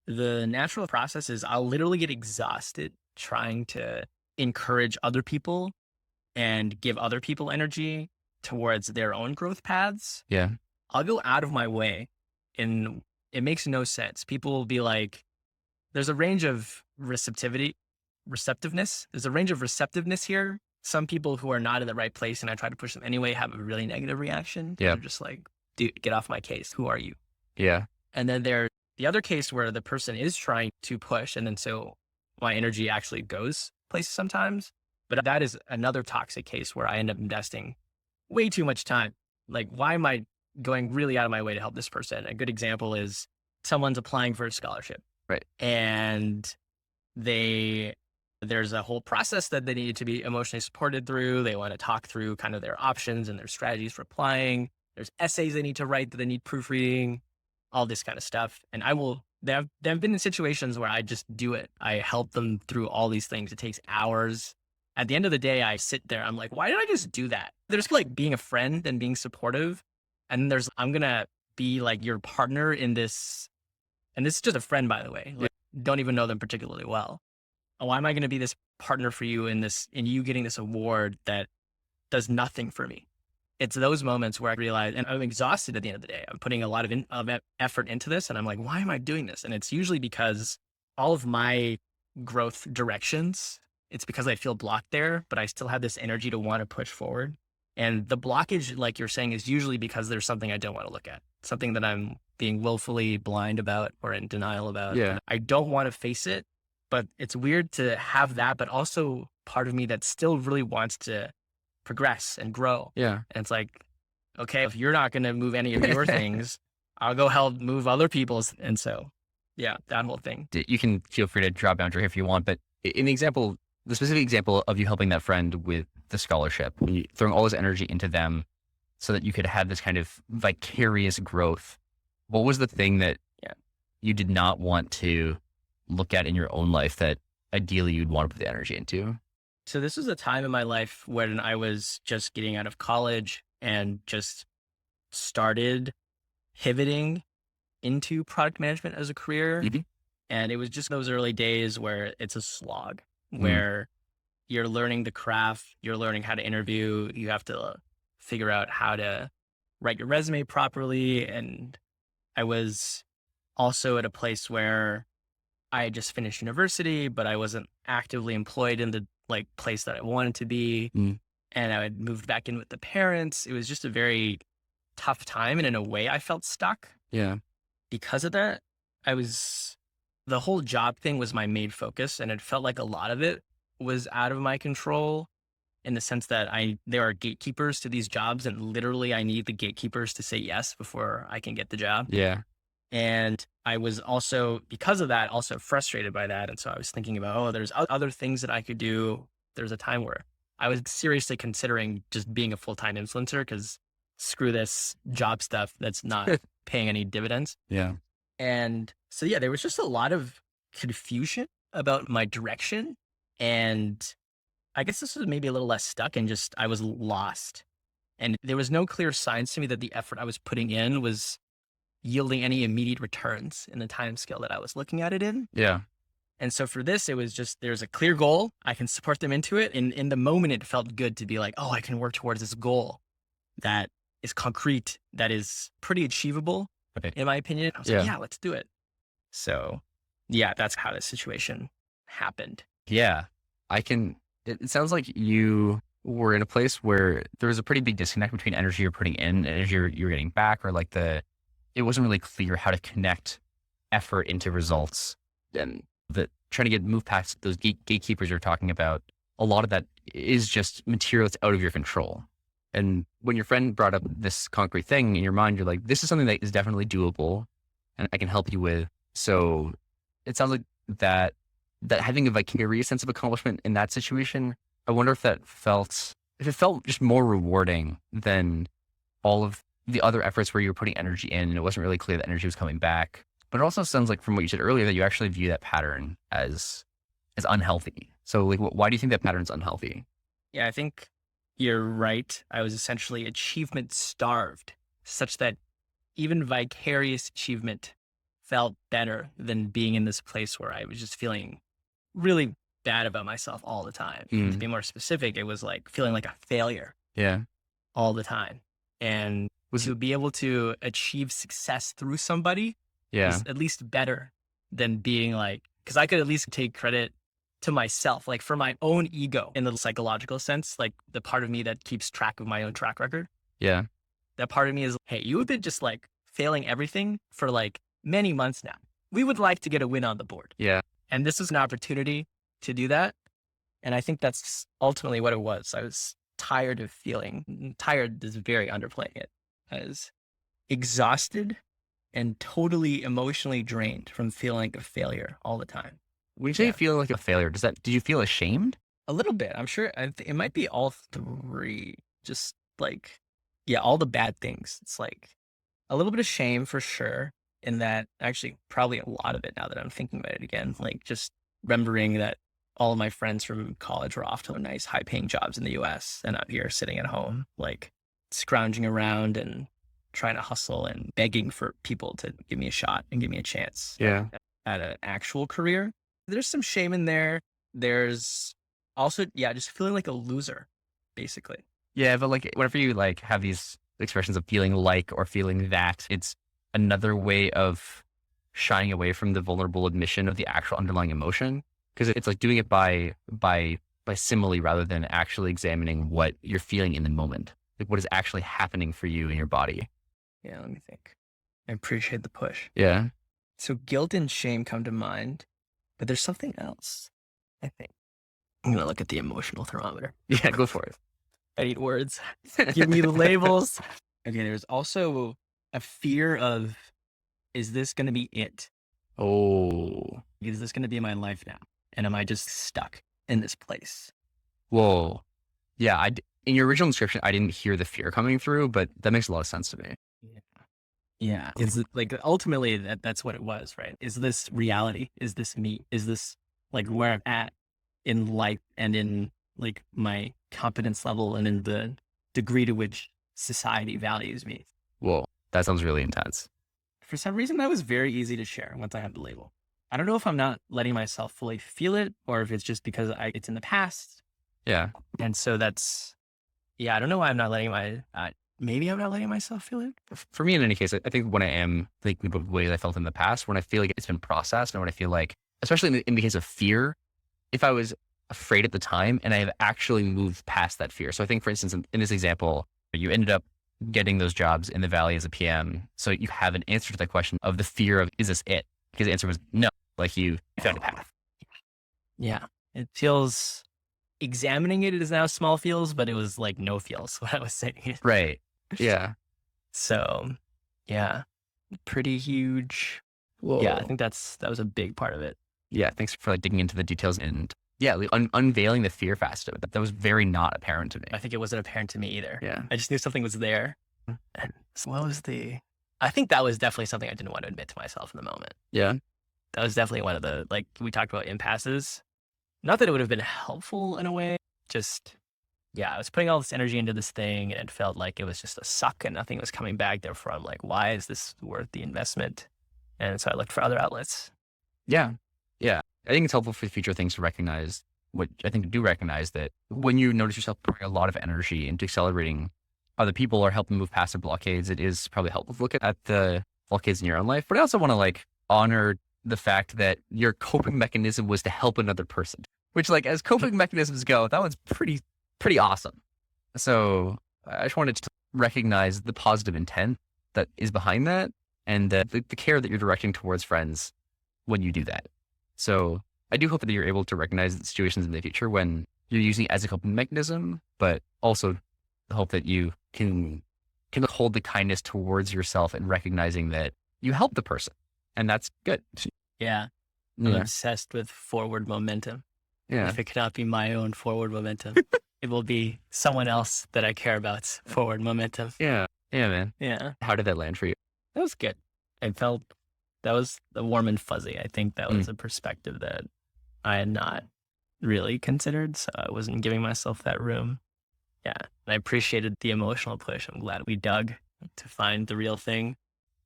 The natural process is I'll literally get exhausted trying to encourage other people and give other people energy towards their own growth paths. Yeah. I'll go out of my way, and it makes no sense. People will be like, there's a range of receptiveness. There's a range of receptiveness here. Some people who are not in the right place and I try to push them anyway have a really negative reaction. Yeah. They're just like, dude, get off my case. Who are you? Yeah. And then there's the other case where the person is trying to push. And then so my energy actually goes places sometimes. But that is another toxic case where I end up investing way too much time. Like, why am I going really out of my way to help this person? A good example is someone's applying for a scholarship. Right. And there's a whole process that they need to be emotionally supported through. They want to talk through kind of their options and their strategies for applying. There's essays they need to write that they need proofreading, all this kind of stuff. And there have been in situations where I just do it. I help them through all these things. It takes hours. At the end of the day, I sit there. I'm like, why did I just do that? There's like being a friend and being supportive. And there's, I'm going to be like your partner in this. And this is just a friend, by the way. Like, don't even know them particularly well. Why am I going to be this partner for you in you getting this award that does nothing for me? It's those moments where I realize, and I'm exhausted at the end of the day. I'm putting a lot of effort into this, and I'm like, why am I doing this? And it's usually because all of my growth directions, it's because I feel blocked there, but I still have this energy to want to push forward. And the blockage, like you're saying, is usually because there's something I don't want to look at, something that I'm being willfully blind about or in denial about. Yeah. I don't want to face it, but it's weird to have that, but also part of me that still really wants to progress and grow. Yeah. And it's like, okay, if you're not going to move any of your things, I'll go help move other people's. And so, yeah, that whole thing. You can feel free to draw a boundary if you want, but in the specific example of you helping that friend with the scholarship, when you throwing all this energy into them so that you could have this kind of vicarious growth, what was the thing that you did not want to look at in your own life that ideally you'd want to put the energy into? So this was a time in my life when I was just getting out of college and just started pivoting into product management as a career. Mm-hmm. And it was just those early days where it's a slog, where you're learning the craft, you're learning how to interview, you have to figure out how to write your resume properly. And I was also at a place where I had just finished university, but I wasn't actively employed in the place that I wanted to be. And I had moved back in with the parents. It was just a very tough time. And in a way I felt stuck. Yeah. Because of that, the whole job thing was my main focus. And it felt like a lot of it was out of my control in the sense that there are gatekeepers to these jobs. And literally I need the gatekeepers to say yes before I can get the job. Yeah. And I was also, because of that, also frustrated by that. And so I was thinking about, there's other things that I could do. There's a time where I was seriously considering just being a full-time influencer because screw this job stuff that's not paying any dividends. Yeah. And so, yeah, there was just a lot of confusion about my direction. And I guess this was maybe a little less stuck and just, I was lost. And there was no clear signs to me that the effort I was putting in was yielding any immediate returns in the time scale that I was looking at it in. Yeah. And so for this, it was just, there's a clear goal. I can support them into it. And in the moment, it felt good to be like, I can work towards this goal that is concrete, that is pretty achievable, in my opinion. I was like, yeah, let's do it. So yeah, that's how this situation happened. Yeah. It sounds like you were in a place where there was a pretty big disconnect between energy you're putting in and energy you're getting back, or it wasn't really clear how to connect effort into results. And trying to move past those gatekeepers you're talking about, a lot of that is just material that's out of your control. And when your friend brought up this concrete thing in your mind, you're like, this is something that is definitely doable and I can help you with. So it sounds like that having a vicarious sense of accomplishment in that situation, I wonder if it felt just more rewarding than all of the other efforts where you were putting energy in and it wasn't really clear that energy was coming back. But it also sounds like from what you said earlier that you actually view that pattern as unhealthy. So why do you think that pattern's unhealthy? Yeah, I think you're right. I was essentially achievement starved, such that even vicarious achievement felt better than being in this place where I was just feeling really bad about myself all the time. And to be more specific, it was like feeling like a failure Yeah. all the time. And to be able to achieve success through somebody Yeah. is at least better than being like, because I could at least take credit to myself, like for my own ego in the psychological sense, like the part of me that keeps track of my own track record. Yeah. That part of me is, hey, you have been just like failing everything for like many months now. We would like to get a win on the board. Yeah. And this is an opportunity to do that. And I think that's ultimately what it was. I was tired of feeling, tired is very underplaying it. I was exhausted and totally emotionally drained from feeling like a failure all the time. When you say you feel like a failure, did you feel ashamed? A little bit. I'm sure it might be all three. Just like, yeah, all the bad things. It's like a little bit of shame for sure. In that, actually, probably a lot of it now that I'm thinking about it again. Like just remembering that all of my friends from college were off to nice, high paying jobs in the US. And I'm here sitting at home, like scrounging around and trying to hustle and begging for people to give me a shot and give me a chance Yeah. at an actual career. There's some shame in there. There's also, yeah, just feeling like a loser, basically. Yeah, but like whenever you like have these expressions of feeling like or feeling that, it's another way of shying away from the vulnerable admission of the actual underlying emotion. Because it's like doing it by simile rather than actually examining what you're feeling in the moment. Like what is actually happening for you in your body. Yeah, let me think. I appreciate the push. Yeah. So guilt and shame come to mind, but there's something else, I think. I'm going to look at the emotional thermometer. Yeah, go for it. I need words. Give me the labels. Okay, there's also a fear of, is this going to be it? Oh. Is this going to be my life now? And am I just stuck in this place? Whoa. Yeah, in your original description, I didn't hear the fear coming through, but that makes a lot of sense to me. Yeah. Is it like ultimately that's what it was, right? Is this reality? Is this me? Is this like where I'm at in life and in like my competence level and in the degree to which society values me? Whoa, that sounds really intense. For some reason, that was very easy to share once I had the label. I don't know if I'm not letting myself fully feel it or if it's just because it's in the past. Yeah. And so that's, yeah, I don't know why I'm not letting maybe I'm not letting myself feel it. For me, in any case, I think when I am thinking about the ways I felt in the past, when I feel like it's been processed and when I feel like, especially in the case of fear, if I was afraid at the time and I have actually moved past that fear. So I think, for instance, in this example, you ended up getting those jobs in the Valley as a PM. So you have an answer to that question of the fear of, is this it? Because the answer was no, like you found a path. Yeah. It feels, examining it is now small feels, but it was like no feels when I was saying it. Right. Yeah. So yeah, pretty huge. Whoa. Yeah, I think that was a big part of it. Yeah. Thanks for like digging into the details and like, unveiling the fear facet of it. That was very not apparent to me. I think it wasn't apparent to me either. Yeah. I just knew something was there. And what was I think that was definitely something I didn't want to admit to myself in the moment. Yeah. That was definitely one of the, like we talked about impasses. Not that it would have been helpful in a way, just, yeah, I was putting all this energy into this thing and it felt like it was just a suck and nothing was coming back. Therefore, I'm like, why is this worth the investment? And so I looked for other outlets. Yeah. Yeah. I think it's helpful for future things to recognize what I think do recognize that when you notice yourself putting a lot of energy into accelerating other people or helping move past the blockades, it is probably helpful to look at the blockades in your own life. But I also want to like honor the fact that your coping mechanism was to help another person, which like as coping mechanisms go, that one's pretty awesome. So I just wanted to recognize the positive intent that is behind that and the care that you're directing towards friends when you do that. So I do hope that you're able to recognize the situations in the future when you're using it as a coping mechanism, but also hope that you can hold the kindness towards yourself and recognizing that you help the person. And that's good. Yeah. I'm obsessed with forward momentum. Yeah. If it cannot be my own forward momentum, it will be someone else that I care about's forward momentum. Yeah. Yeah, man. Yeah. How did that land for you? That was good. I felt that was warm and fuzzy. I think that was a perspective that I had not really considered. So I wasn't giving myself that room. Yeah. And I appreciated the emotional push. I'm glad we dug to find the real thing.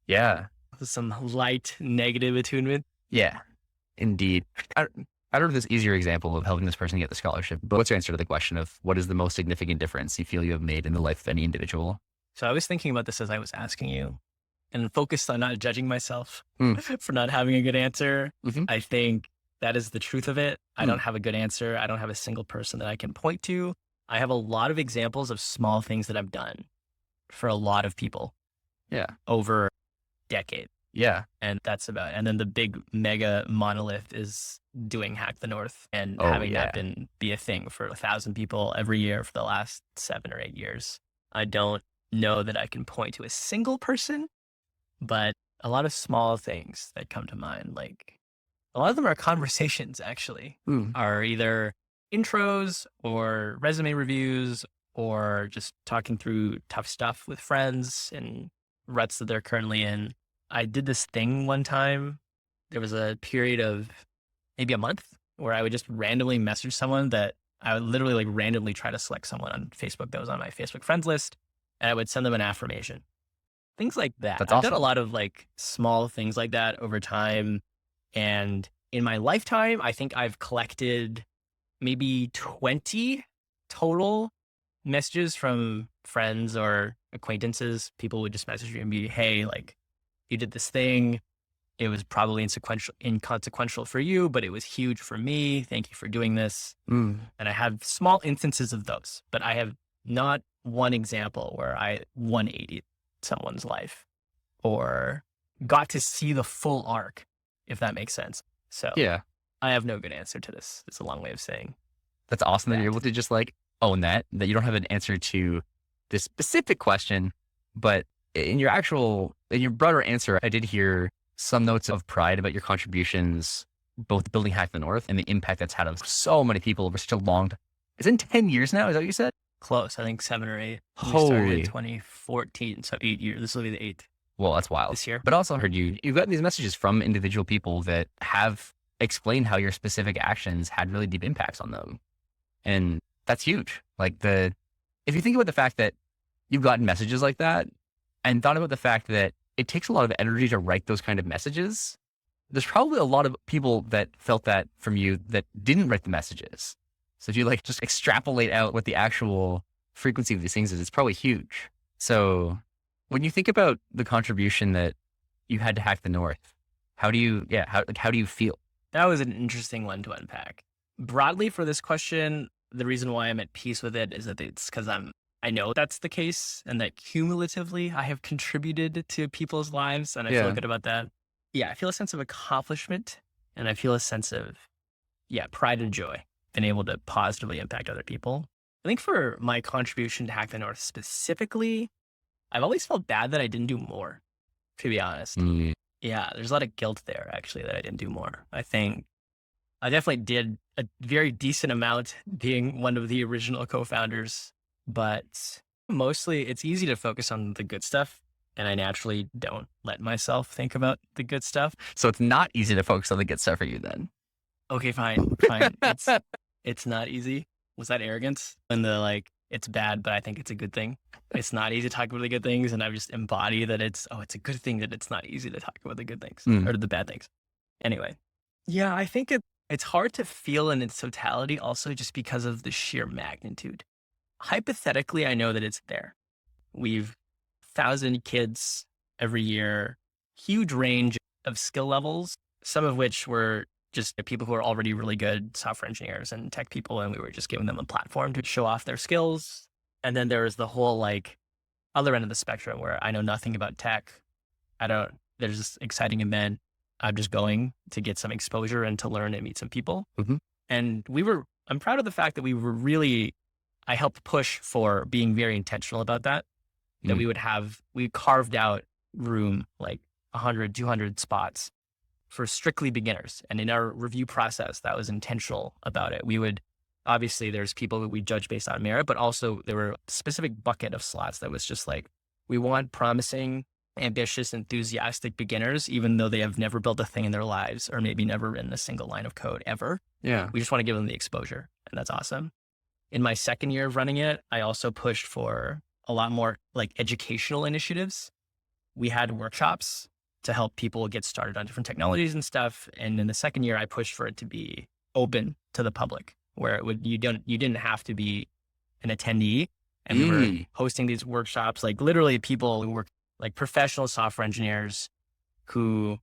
Yeah. Some light negative attunement. Yeah, indeed. I, I don't know if this easier example of helping this person get the scholarship, but what's your answer to the question of what is the most significant difference you feel you have made in the life of any individual? So I was thinking about this as I was asking you and focused on not judging myself Mm. for not having a good answer. Mhm. I think that is the truth of it. I Mm. don't have a good answer. I don't have a single person that I can point to. I have a lot of examples of small things that I've done for a lot of people Yeah. over decades. Yeah. And that's about, and then the big mega monolith is doing Hack the North and Oh, having yeah. that be a thing for 1,000 people every year for the last 7 or 8 years. I don't know that I can point to a single person, but a lot of small things that come to mind, like a lot of them are conversations actually, Mm. are either intros or resume reviews or just talking through tough stuff with friends and ruts that they're currently in. I did this thing one time. There was a period of maybe a month where I would just randomly message someone that I would literally like randomly try to select someone on Facebook that was on my Facebook friends list. And I would send them an affirmation, things like that. That's I've done a awesome. lot of like small things like that over time. And in my lifetime, I think I've collected maybe 20 total messages from friends or acquaintances. People would just message me and be, hey, like, you did this thing. It was probably inconsequential for you, but it was huge for me. Thank you for doing this. Mm. And I have small instances of those, but I have not one example where I 180 someone's life or got to see the full arc, if that makes sense. So Yeah. I have no good answer to this. It's a long way of saying That's awesome that you're that. able to just like own that you don't have an answer to this specific question, but in your broader answer, I did hear some notes of pride about your contributions, both building Hack the North and the impact that's had on so many people over such a long time. It's in 10 years now. Is that what you said? Close. I think 7 or 8. We started Holy. in 2014, so 8 years. This will be the 8th Well, that's wild. this year. But also heard you've gotten these messages from individual people that have explained how your specific actions had really deep impacts on them. And that's huge. Like if you think about the fact that you've gotten messages like that and thought about the fact that it takes a lot of energy to write those kind of messages, there's probably a lot of people that felt that from you that didn't write the messages. So if you like just extrapolate out what the actual frequency of these things is, it's probably huge. So when you think about the contribution that you had to Hack the North, how do you feel? That was an interesting one to unpack. Broadly for this question, the reason why I'm at peace with it is that it's because I know that's the case and that cumulatively I have contributed to people's lives and I Yeah. feel good about that. Yeah, I feel a sense of accomplishment and I feel a sense of, pride and joy, being able to positively impact other people. I think for my contribution to Hack the North specifically, I've always felt bad that I didn't do more, to be honest. Mm. Yeah, there's a lot of guilt there actually that I didn't do more. I think I definitely did a very decent amount being one of the original co-founders, but mostly it's easy to focus on the good stuff. And I naturally don't let myself think about the good stuff. So it's not easy to focus on the good stuff for you then. Okay, fine. It's not easy. Was that arrogance? And it's bad, but I think it's a good thing. It's not easy to talk about the good things. And I've just embodied that it's a good thing that it's not easy to talk about the good things or the bad things. Anyway, yeah, I think it's hard to feel in its totality also just because of the sheer magnitude. Hypothetically, I know that it's there. We've 1,000 kids every year, huge range of skill levels, some of which were just people who are already really good software engineers and tech people. And we were just giving them a platform to show off their skills. And then there was the whole other end of the spectrum where I know nothing about tech. There's this exciting event. I'm just going to get some exposure and to learn and meet some people. Mhm. And I'm proud of the fact that I helped push for being very intentional about that. That we carved out room, 100, 200 spots for strictly beginners. And in our review process, that was intentional about it. Obviously there's people that we judge based on merit, but also there were a specific bucket of slots that was just we want promising, ambitious, enthusiastic beginners, even though they have never built a thing in their lives or maybe never written a single line of code ever. Yeah. We just want to give them the exposure, and that's awesome. In my second year of running it, I also pushed for a lot more educational initiatives. we had workshops to help people get started on different technologies and stuff. And in the second year, I pushed for it to be open to the public, where it would, you didn't have to be an attendee. And we were hosting these workshops, like literally people who were like professional software engineers who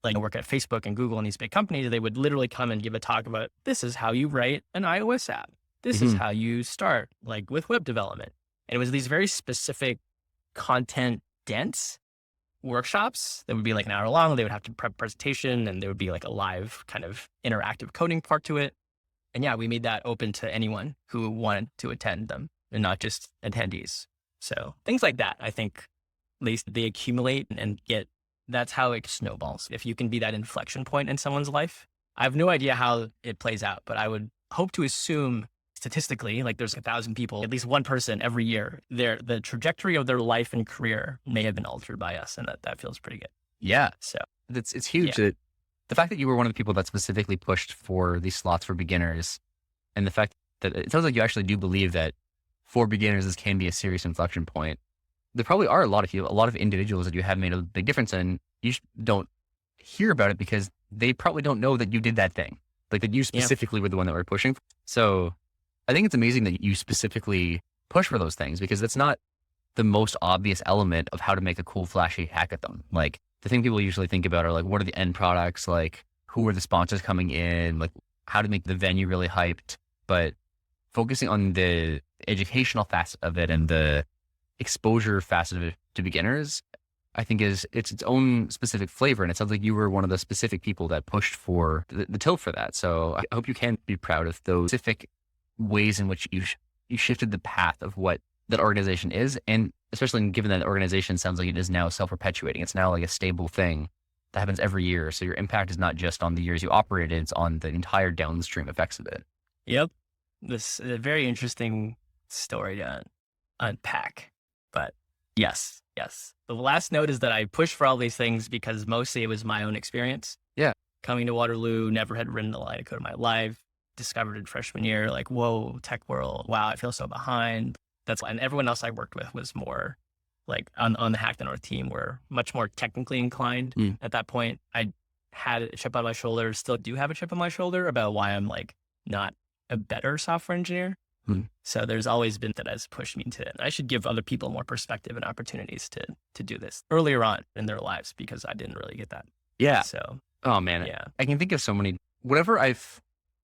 like work at Facebook and Google and these big companies. They would literally come and give a talk about, this is how you write an iOS app. This is how you start like with web development. And it was these very specific content dense workshops that would be like an hour long. They would have to prep a presentation and there would be like a live kind of interactive coding part to it. And yeah, we made that open to anyone who wanted to attend them and not just attendees. So things like that, I think at least they accumulate and get, that's how it snowballs. If you can be that inflection point in someone's life, I have no idea how it plays out, but I would hope to assume statistically, like there's 1,000 people, at least one person every year, the trajectory of their life and career may have been altered by us. And that feels pretty good. Yeah. So it's huge that the fact that you were one of the people that specifically pushed for these slots for beginners, and the fact that it sounds like you actually do believe that for beginners, this can be a serious inflection point. There probably are a lot of individuals that you have made a big difference in. You don't hear about it because they probably don't know that you did that thing, like that you specifically were the one that were pushing. So I think it's amazing that you specifically push for those things, because that's not the most obvious element of how to make a cool, flashy hackathon. Like the thing people usually think about are like, what are the end products? Like who are the sponsors coming in? Like how to make the venue really hyped. But focusing on the educational facet of it and the exposure facet of it to beginners, I think it's its own specific flavor. And it sounds like you were one of the specific people that pushed for the tilt for that. So I hope you can be proud of those specific ways in which you shifted the path of what that organization is. And especially given that organization sounds like it is now self-perpetuating. It's now like a stable thing that happens every year. So your impact is not just on the years you operated, it's on the entire downstream effects of it. Yep. This is a very interesting story to unpack. But yes. The last note is that I pushed for all these things because mostly it was my own experience. Yeah. Coming to Waterloo, never had written a line of code in my life, discovered in freshman year, like, whoa, tech world. Wow, I feel so behind. And everyone else I worked with was more like on the Hack the North team were much more technically inclined. At that point. I had a chip on my shoulder, still do have a chip on my shoulder about why I'm like not a better software engineer. So there's always been that has pushed me to, I should give other people more perspective and opportunities to do this earlier on in their lives, because I didn't really get that. Yeah. So, oh man, yeah. I can think of so many, whenever I've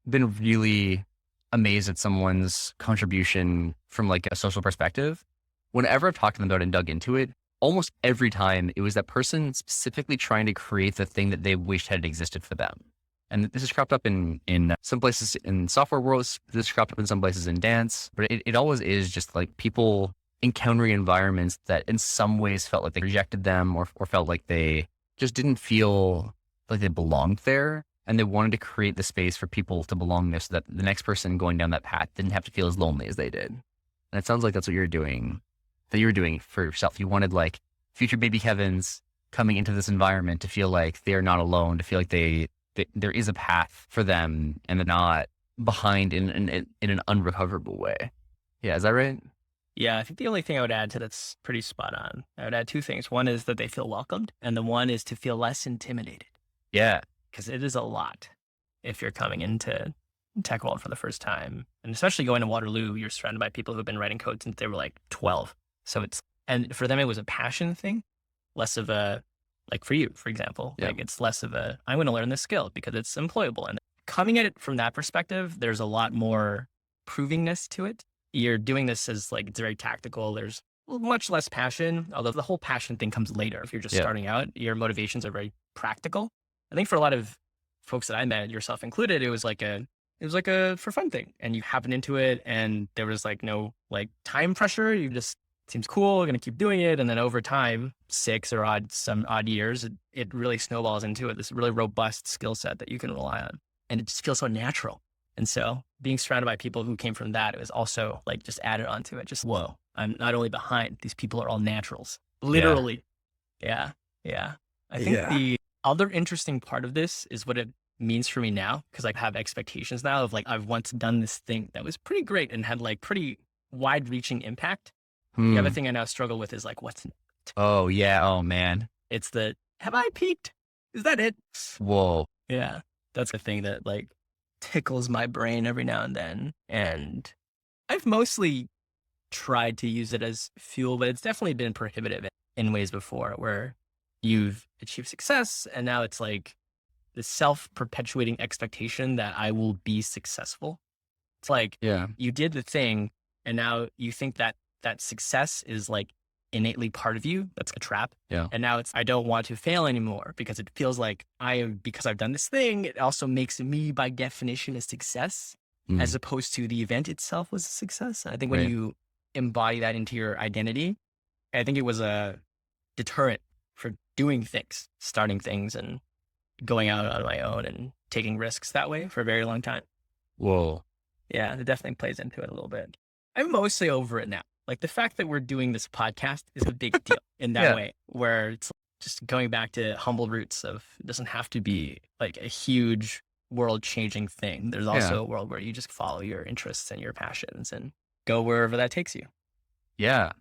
been really amazed at someone's contribution from like a social perspective, whenever I've talked to them about it and dug into it, almost every time it was that person specifically trying to create the thing that they wished had existed for them. And this has cropped up in some places in software worlds. This has cropped up in some places in dance, but it always is just like people encountering environments that in some ways felt like they rejected them or felt like they just didn't feel like they belonged there. And they wanted to create the space for people to belong there so that the next person going down that path didn't have to feel as lonely as they did. And it sounds like that's what you're doing, for yourself. You wanted like future baby Kevins coming into this environment to feel like they're not alone, to feel like there is a path for them and they're not behind in an unrecoverable way. Yeah, is that right? Yeah, I think the only thing I would add to that's pretty spot on. I would add two things. One is that they feel welcomed, and the one is to feel less intimidated. Yeah. Because it is a lot if you're coming into tech world for the first time. And especially going to Waterloo, you're surrounded by people who've been writing code since they were like 12. So and for them, it was a passion thing, less of a, like for you, for example, like it's less of a, I'm going to learn this skill because it's employable. And coming at it from that perspective, there's a lot more provingness to it. You're doing this as like, it's very tactical. There's much less passion, although the whole passion thing comes later. If you're just starting out, your motivations are very practical. I think for a lot of folks that I met, yourself included, it was like a for fun thing, and you happened into it, and there was like no like time pressure. You just seems cool, going to keep doing it, and then over time, 6 or some odd years, it really snowballs into it. This really robust skill set that you can rely on, and it just feels so natural. And so, being surrounded by people who came from that, it was also like just added onto it. Just whoa, I'm not only behind; these people are all naturals, literally. Yeah. I think the other interesting part of this is what it means for me now, because I have expectations now of like, I've once done this thing that was pretty great and had like pretty wide reaching impact. The other thing I now struggle with is like, what's Oh yeah. Oh man. It's the, have I peaked? Is that it? Whoa. Yeah. That's the thing that like tickles my brain every now and then. And I've mostly tried to use it as fuel, but it's definitely been prohibitive in ways before where you've achieved success and now it's like the self-perpetuating expectation that I will be successful. It's like Yeah. you did the thing and now you think that that success is like innately part of you. That's a trap. Yeah. And now it's, I don't want to fail anymore because it feels like because I've done this thing, it also makes me by definition a success as opposed to the event itself was a success. I think when Right. you embody that into your identity, I think it was a deterrent for doing things, starting things and going out on my own and taking risks that way for a very long time. Whoa. Yeah, it definitely plays into it a little bit. I'm mostly over it now. Like the fact that we're doing this podcast is a big deal in that Yeah. way, where it's just going back to humble roots of it doesn't have to be like a huge world changing thing. There's also a world where you just follow your interests and your passions and go wherever that takes you. Yeah.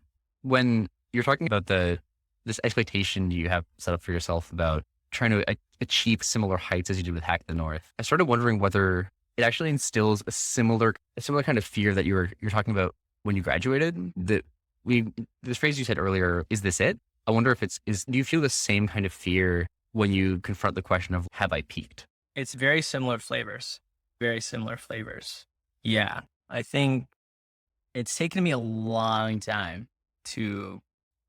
When you're talking about this expectation you have set up for yourself about trying to achieve similar heights as you did with Hack the North, I started wondering whether it actually instills a similar kind of fear that you're talking about when you graduated. This phrase you said earlier, is this it? I wonder if do you feel the same kind of fear when you confront the question of, have I peaked? It's very similar flavors. Very similar flavors. Yeah. I think it's taken me a long time to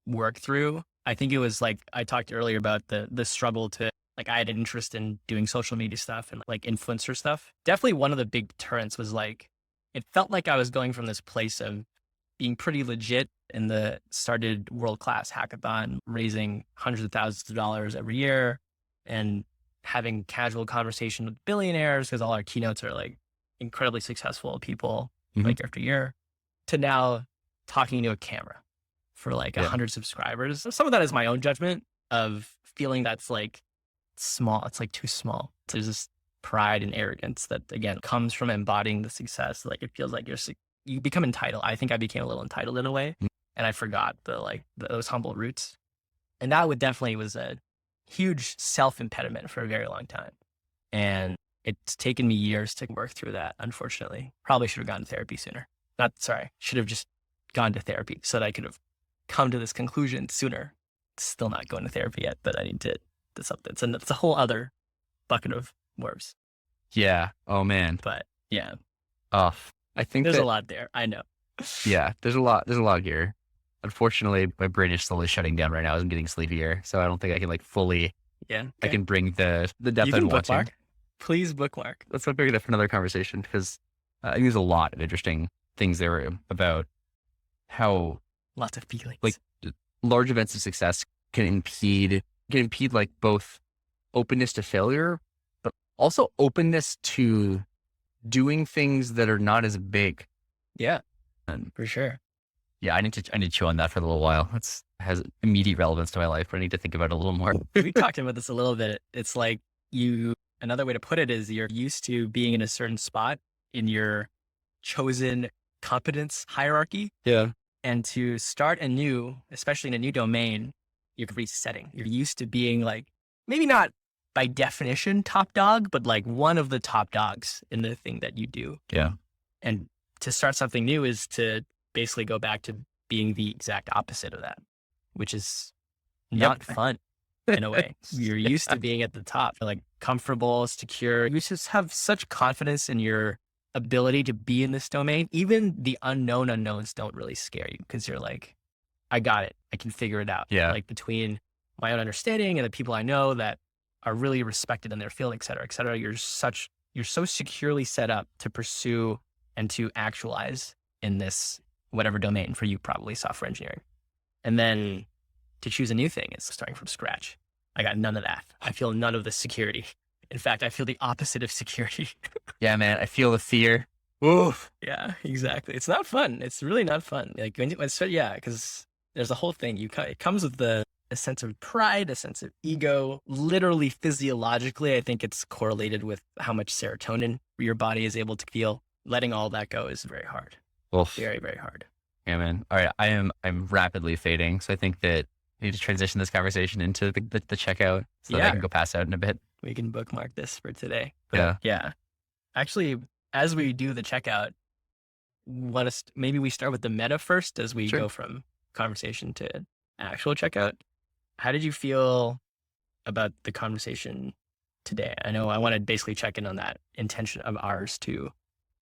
work through. I think it was like I talked earlier about the struggle to like I had an interest in doing social media stuff and like influencer stuff. Definitely one of the big deterrents was like it felt like I was going from this place of being pretty legit in the started world-class hackathon, raising hundreds of thousands of dollars every year and having casual conversation with billionaires because all our keynotes are like incredibly successful people like after year, to now talking to a camera for like 100 subscribers. Some of that is my own judgment of feeling that's like small. It's like too small. There's this pride and arrogance that again comes from embodying the success. Like it feels like you become entitled. I think I became a little entitled in a way and I forgot those humble roots. And that definitely was a huge self impediment for a very long time. And it's taken me years to work through that. Unfortunately, probably should have gone to therapy sooner. Should have just gone to therapy so that I could have come to this conclusion sooner. Still not going to therapy yet, but I need to do something. It's a whole other bucket of worms. Yeah. Oh man. But yeah. I think there's a lot there. I know. Yeah, there's a lot here. Unfortunately, my brain is slowly shutting down right now as I'm getting sleepier. So I don't think I can like fully, I can bring the depth you I can want to. bookmark. Please bookmark. Let's look at it for another conversation because I think there's a lot of interesting things there about how lots of feelings. Like large events of success can impede like both openness to failure, but also openness to doing things that are not as big. Yeah, and for sure. Yeah, I need to chew on that for a little while. Has immediate relevance to my life, but I need to think about it a little more. We talked about this a little bit. It's like another way to put it is you're used to being in a certain spot in your chosen competence hierarchy. Yeah. And to start anew, especially in a new domain, you're resetting. You're used to being like, maybe not by definition top dog, but like one of the top dogs in the thing that you do. Yeah. And to start something new is to basically go back to being the exact opposite of that, which is not fun in a way. You're used to being at the top, like comfortable, secure. You just have such confidence in your ability to be in this domain. Even the unknown unknowns don't really scare you because you're like, I got it. I can figure it out. Yeah. Like between my own understanding and the people I know that are really respected in their field, et cetera, you're so securely set up to pursue and to actualize in this whatever domain, for you probably software engineering. And then to choose a new thing is starting from scratch. I got none of that. I feel none of the security. In fact, I feel the opposite of security. Yeah, man. I feel the fear. Oof. Yeah, exactly. It's not fun. It's really not fun. Like because there's a whole thing. It comes with a sense of pride, a sense of ego. Literally, physiologically, I think it's correlated with how much serotonin your body is able to feel. Letting all that go is very hard. Oof. Very, very hard. Yeah, man. All right. I'm rapidly fading. So I think that need to transition this conversation into the checkout so that I Yeah. can go pass out in a bit. We can bookmark this for today. But Yeah. yeah. Actually, as we do the checkout, maybe we start with the meta first as we Sure. go from conversation to actual checkout. How did you feel about the conversation today? I know I want to basically check in on that intention of ours to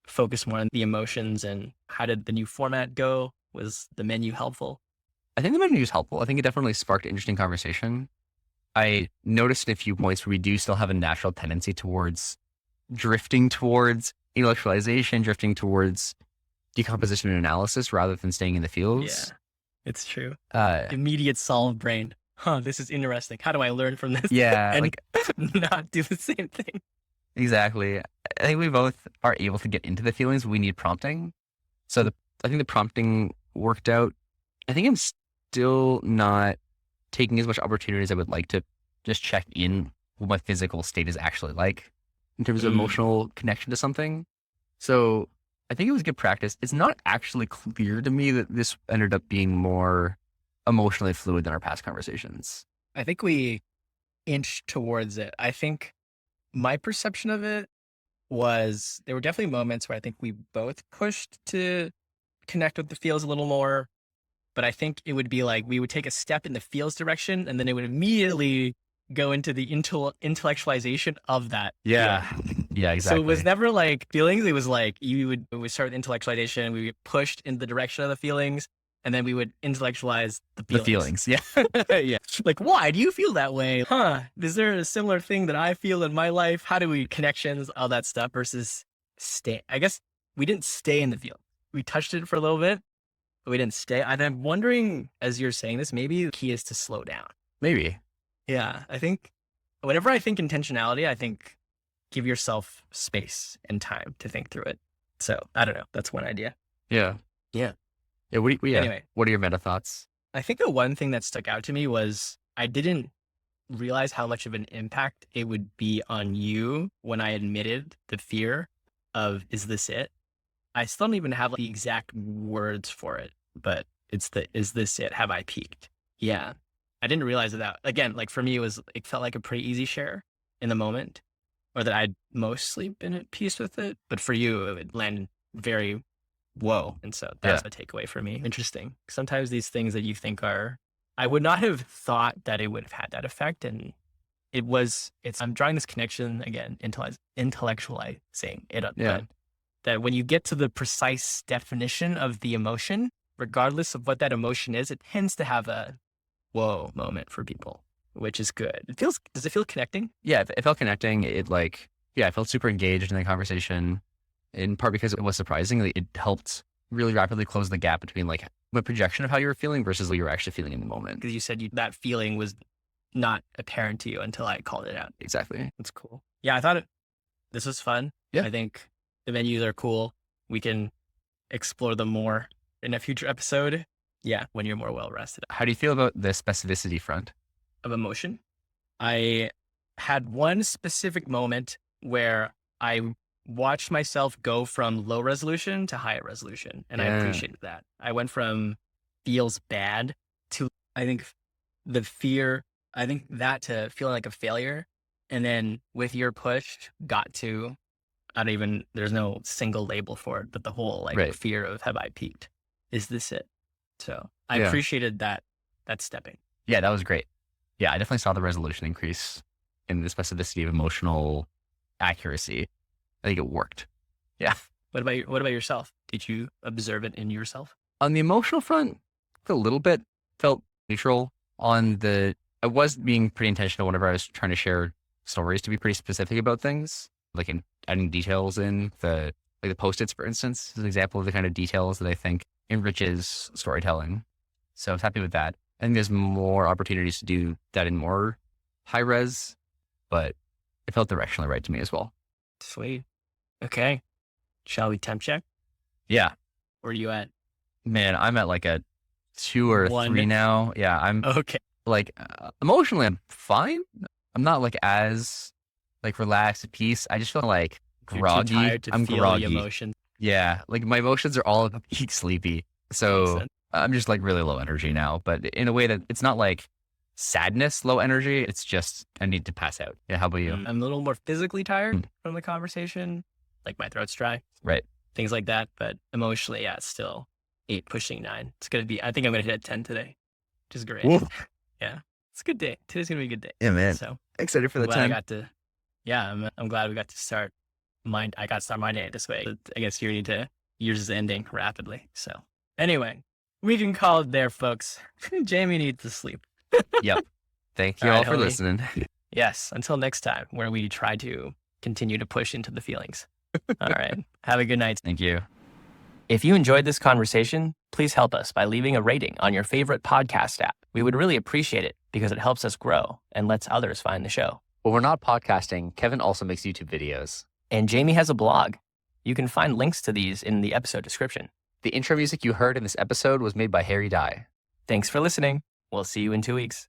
focus more on the emotions, and how did the new format go? Was the menu helpful? I think the menu is helpful. I think it definitely sparked interesting conversation. I noticed in a few points where we do still have a natural tendency towards drifting towards intellectualization, drifting towards decomposition and analysis rather than staying in the fields. Yeah, it's true. Uh, Immediate solve brain. Huh, this is interesting. How do I learn from this? yeah, and like not do the same thing. exactly. I think we both are able to get into the feelings. We need prompting. So I think the prompting worked out. I think I'm still not taking as much opportunity as I would like to just check in what my physical state is actually like in terms of emotional connection to something. So I think it was good practice. It's not actually clear to me that this ended up being more emotionally fluid than our past conversations. I think we inched towards it. I think my perception of it was there were definitely moments where I think we both pushed to connect with the feels a little more. But I think it would be like we would take a step in the feels direction and then it would immediately go into the intellectualization of that. Yeah, exactly. So it was never like feelings. It was like we would start with intellectualization. We would pushed in the direction of the feelings, and then we would intellectualize the feelings. Yeah. Yeah. Like, why do you feel that way? Huh? Is there a similar thing that I feel in my life? How do we connections, all that stuff versus stay? I guess we didn't stay in the field. We touched it for a little bit, but we didn't stay. And I'm wondering, as you're saying this, maybe the key is to slow down. Maybe. Yeah. I think whenever I think intentionality, I think give yourself space and time to think through it. So I don't know. That's one idea. Yeah. Yeah. Yeah. Anyway. What are your meta thoughts? I think the one thing that stuck out to me was I didn't realize how much of an impact it would be on you when I admitted the fear of, is this it? I still don't even have the exact words for it, but it's is this it? Have I peaked? Yeah. I didn't realize that. Again, like for me, it felt like a pretty easy share in the moment, or that I'd mostly been at peace with it. But for you, it would land very whoa. And so that's a takeaway for me. Interesting. Sometimes these things that you think I would not have thought that it would have had that effect. And I'm drawing this connection again, intellectualizing it. Yeah. That when you get to the precise definition of the emotion, regardless of what that emotion is, it tends to have a whoa moment for people, which is good. Does it feel connecting? Yeah, it felt connecting. I felt super engaged in the conversation, in part because it was surprising. It helped really rapidly close the gap between like the projection of how you were feeling versus what you were actually feeling in the moment. Because you said that feeling was not apparent to you until I called it out. Exactly. That's cool. Yeah, I thought this was fun. Yeah. I think the menus are cool. We can explore them more in a future episode. Yeah, when you're more well rested. How do you feel about the specificity front of emotion? I had one specific moment where I watched myself go from low resolution to high resolution, and I appreciated that. I went from feels bad to, I think, the fear, to feeling like a failure. And then with your push, got to, there's no single label for it, but the whole fear of, have I peaked? Is this it? So I appreciated that stepping. Yeah, that was great. Yeah, I definitely saw the resolution increase in the specificity of emotional accuracy. I think it worked. Yeah. What about yourself? Did you observe it in yourself? On the emotional front, a little bit felt neutral. I was being pretty intentional whenever I was trying to share stories to be pretty specific about things, like in adding details in the Post-its, for instance, is an example of the kind of details that I think enriches storytelling. So I was happy with that. I think there's more opportunities to do that in more high res, but it felt directionally right to me as well. Sweet. Okay. Shall we temp check? Yeah. Where are you at? Man, I'm at like a 2 or 3 now. Yeah. I'm okay. Emotionally, I'm fine. I'm not as relaxed at peace. I just feel like groggy. You're too tired to I'm feel groggy. the emotions. Yeah. My emotions are all peak sleepy. So I'm just like really low energy now, but in a way that it's not like sadness, low energy. It's just, I need to pass out. Yeah. How about you? I'm a little more physically tired from the conversation. Like my throat's dry. Right. Things like that. But emotionally, yeah, it's still 8 pushing 9. It's going to be, I think I'm going to hit 10 today, which is great. Whoa. Yeah. It's a good day. Today's going to be a good day. Yeah, man. So Excited for I'm the glad time. I got to, yeah, I'm glad we got to start I got to start my day this way. But I guess yours is ending rapidly. So anyway, we can call it there, folks. Jamie needs to sleep. Yep. Thank you All all right, for homie. listening. Yes. Until next time, where we try to continue to push into the feelings. All right. Have a good night. Thank you. If you enjoyed this conversation, please help us by leaving a rating on your favorite podcast app. We would really appreciate it because it helps us grow and lets others find the show. When we're not podcasting, Kevin also makes YouTube videos. And Jamie has a blog. You can find links to these in the episode description. The intro music you heard in this episode was made by Harry Dye. Thanks for listening. We'll see you in 2 weeks.